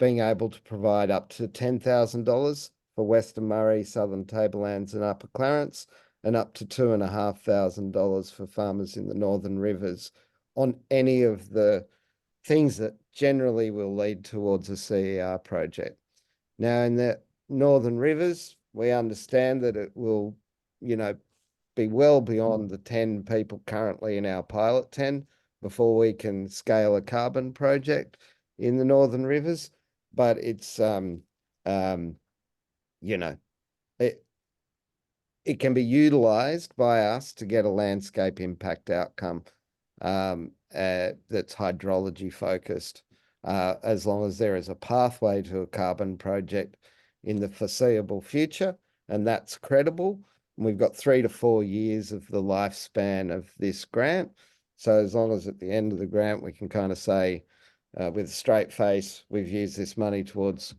being able to provide up to $10,000 for Western Murray, Southern Tablelands and Upper Clarence, and up to $2,500 for farmers in the Northern Rivers on any of the things that generally will lead towards a CER project. Now, in the Northern Rivers, we understand that it will, be well beyond the 10 people currently in our pilot 10 before we can scale a carbon project in the Northern Rivers. But it's, it can be utilized by us to get a landscape impact outcome that's hydrology focused, as long as there is a pathway to a carbon project in the foreseeable future, and that's credible. And we've got 3 to 4 years of the lifespan of this grant. So as long as at the end of the grant, we can kind of say with a straight face, we've used this money towards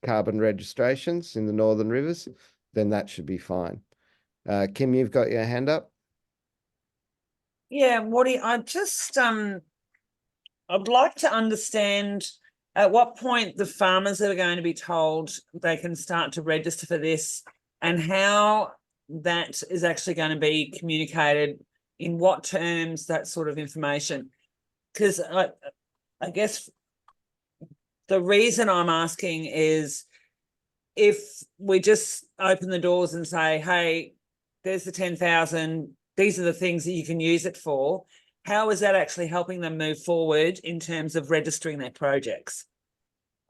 carbon registrations in the Northern Rivers, then that should be fine. Kim, you've got your hand up. Yeah, Woody, I'd like to understand at what point the farmers are going to be told they can start to register for this, and how that is actually going to be communicated, in what terms, that sort of information. Because I guess the reason I'm asking is, if we just open the doors and say, hey, there's the 10,000, these are the things that you can use it for, how is that actually helping them move forward in terms of registering their projects?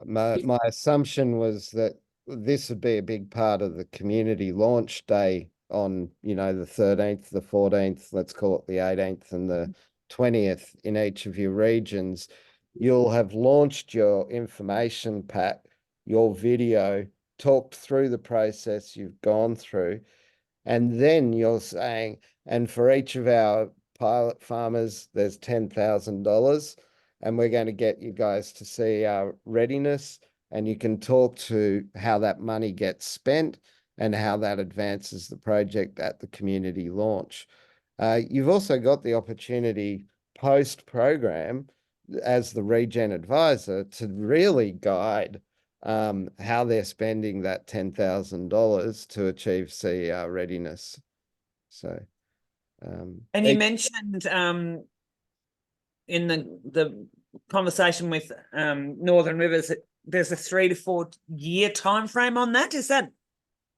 My assumption was that this would be a big part of the community launch day on, the 13th, the 14th, let's call it the 18th and the 20th in each of your regions. You'll have launched your information pack, your video, talked through the process you've gone through, and then you're saying, and for each of our pilot farmers, there's $10,000, and we're going to get you guys to see our readiness, and you can talk to how that money gets spent and how that advances the project at the community launch. You've also got the opportunity post-program as the regen advisor to really guide how they're spending that $10,000 to achieve CER readiness. So, and you mentioned in the conversation with Northern Rivers that there's a 3 to 4 year time frame on that. Is that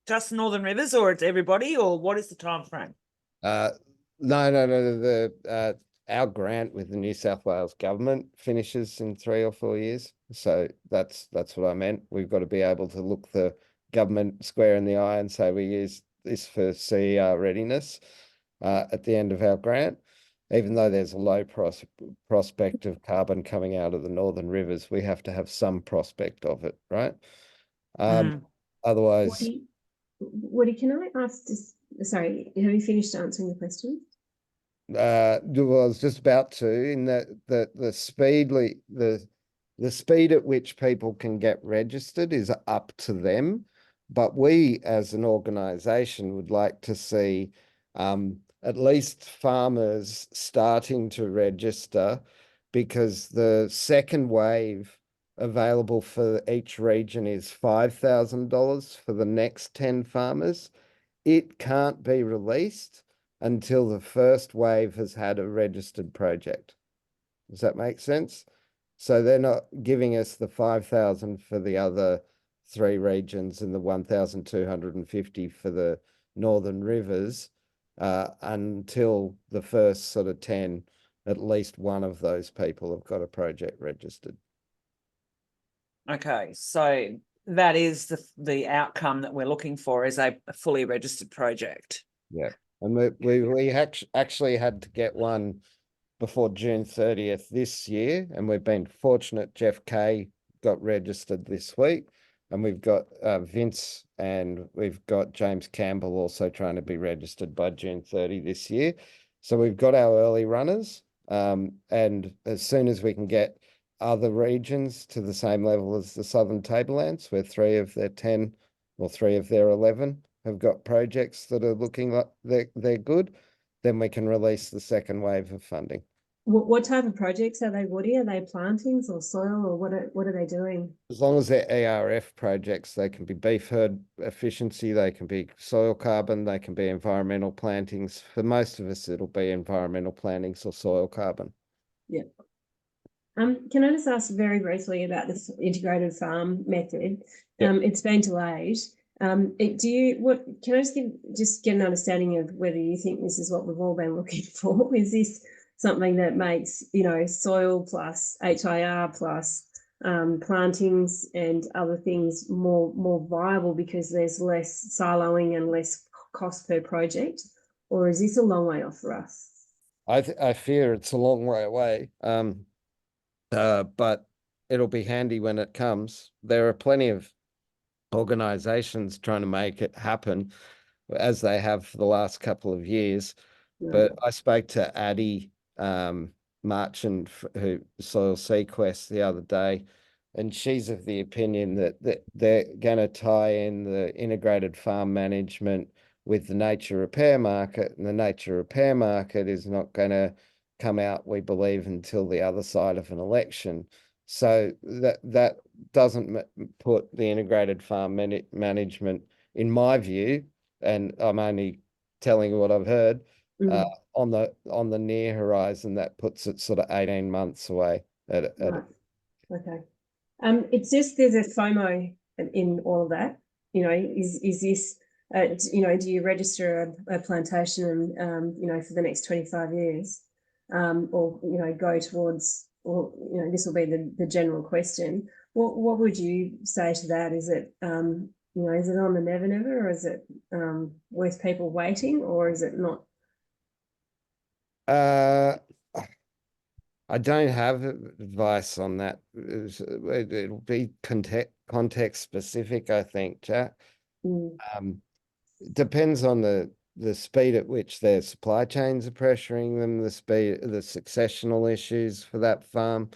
just Northern Rivers, or it's everybody, or what is the time frame? No. Our grant with the New South Wales government finishes in 3 or 4 years. So that's what I meant. We've got to be able to look the government square in the eye and say we use this for CER readiness at the end of our grant, even though there's a low prospect of carbon coming out of the Northern Rivers. We have to have some prospect of it, right? Otherwise, Woody, can I ask this? Sorry, have you finished answering the question? I was just about to, in that the speed at which people can get registered is up to them, but we as an organization would like to see at least farmers starting to register, because the second wave available for each region is $5,000 for the next 10 farmers. It can't be released until the first wave has had a registered project. Does that make sense? So they're not giving us the 5,000 for the other 3 regions and the 1,250 for the Northern Rivers until the first sort of 10, at least one of those people have got a project registered. Okay, so that is the outcome that we're looking for, is a fully registered project. Yeah, and we actually had to get one before June 30th this year, and we've been fortunate. Jeff Kay got registered this week, and we've got Vince and we've got James Campbell also trying to be registered by June 30 this year. So we've got our early runners, and as soon as we can get other regions to the same level as the Southern Tablelands, where 3 of their 10 or 3 of their 11 have got projects that are looking like they're good, then we can release the second wave of funding. What type of projects are they, Woody? Are they plantings or soil, or what are they doing? As long as they're ARF projects, they can be beef herd efficiency, they can be soil carbon, they can be environmental plantings. For most of us, it'll be environmental plantings or soil carbon. Yeah. Can I just ask very briefly about this integrated farm method? Yep. It's been delayed. Can I just get an understanding of whether you think this is what we've all been looking for? Is this something that makes, soil plus HIR plus plantings and other things more viable because there's less siloing and less cost per project? Or is this a long way off for us? I fear it's a long way away. But it'll be handy when it comes. There are plenty of organizations trying to make it happen, as they have for the last couple of years. Yeah. But I spoke to Addie Marchand, who Soil Sequest, the other day, and she's of the opinion that they're going to tie in the integrated farm management with the nature repair market, and the nature repair market is not going to come out, we believe, until the other side of an election. So that doesn't put the integrated farm management, in my view, and I'm only telling you what I've heard, on the near horizon. That puts it sort of 18 months away. Right. Okay. It's just there's a FOMO in all of that. Is this do you register a plantation and for the next 25 years, or go towards, or this will be the general question. What would you say to that? Is it is it on the never, or is it worth people waiting, or is it not? I don't have advice on that. It'll be context specific, I think, Jack. Depends on the speed at which their supply chains are pressuring them, the successional issues for that farm.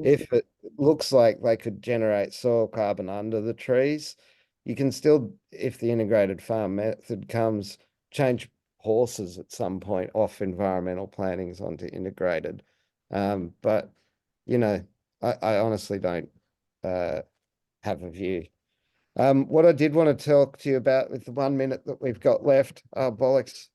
If it looks like they could generate soil carbon under the trees, you can still, if the integrated farm method comes, change horses at some point off environmental plantings onto integrated. But I honestly don't have a view. What I did want to talk to you about with the 1 minute that we've got left, bollocks,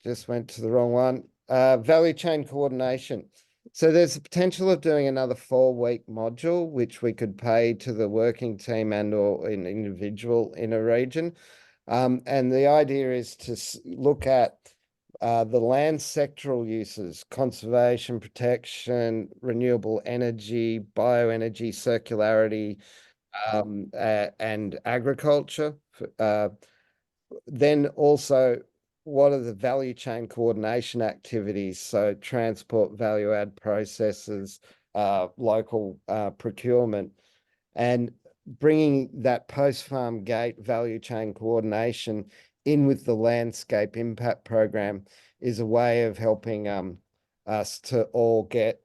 just went to the wrong one. Value chain coordination. So there's the potential of doing another 4-week module, which we could pay to the working team and or an individual in a region. And the idea is to look at the land sectoral uses, conservation, protection, renewable energy, bioenergy, circularity, and agriculture. Then also, what are the value chain coordination activities? So transport, value add processes, local procurement, and bringing that post-farm gate value chain coordination in with the landscape impact program is a way of helping us to all get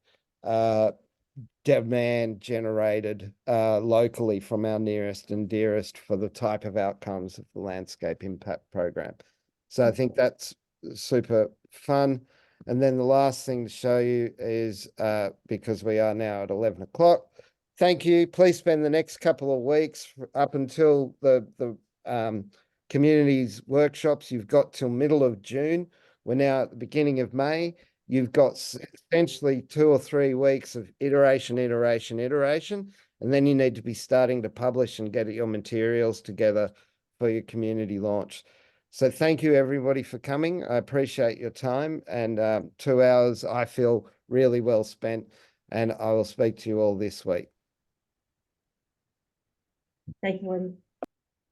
demand generated locally from our nearest and dearest for the type of outcomes of the landscape impact program. So I think that's super fun. And then the last thing to show you is, because we are now at 11 o'clock, thank you. Please spend the next couple of weeks up until the communities workshops. You've got till middle of June. We're now at the beginning of May. You've got essentially 2 or 3 weeks of iteration, and then you need to be starting to publish and get your materials together for your community launch. So thank you everybody for coming. I appreciate your time, and 2 hours I feel really well spent, and I will speak to you all this week. Thank you, Woody.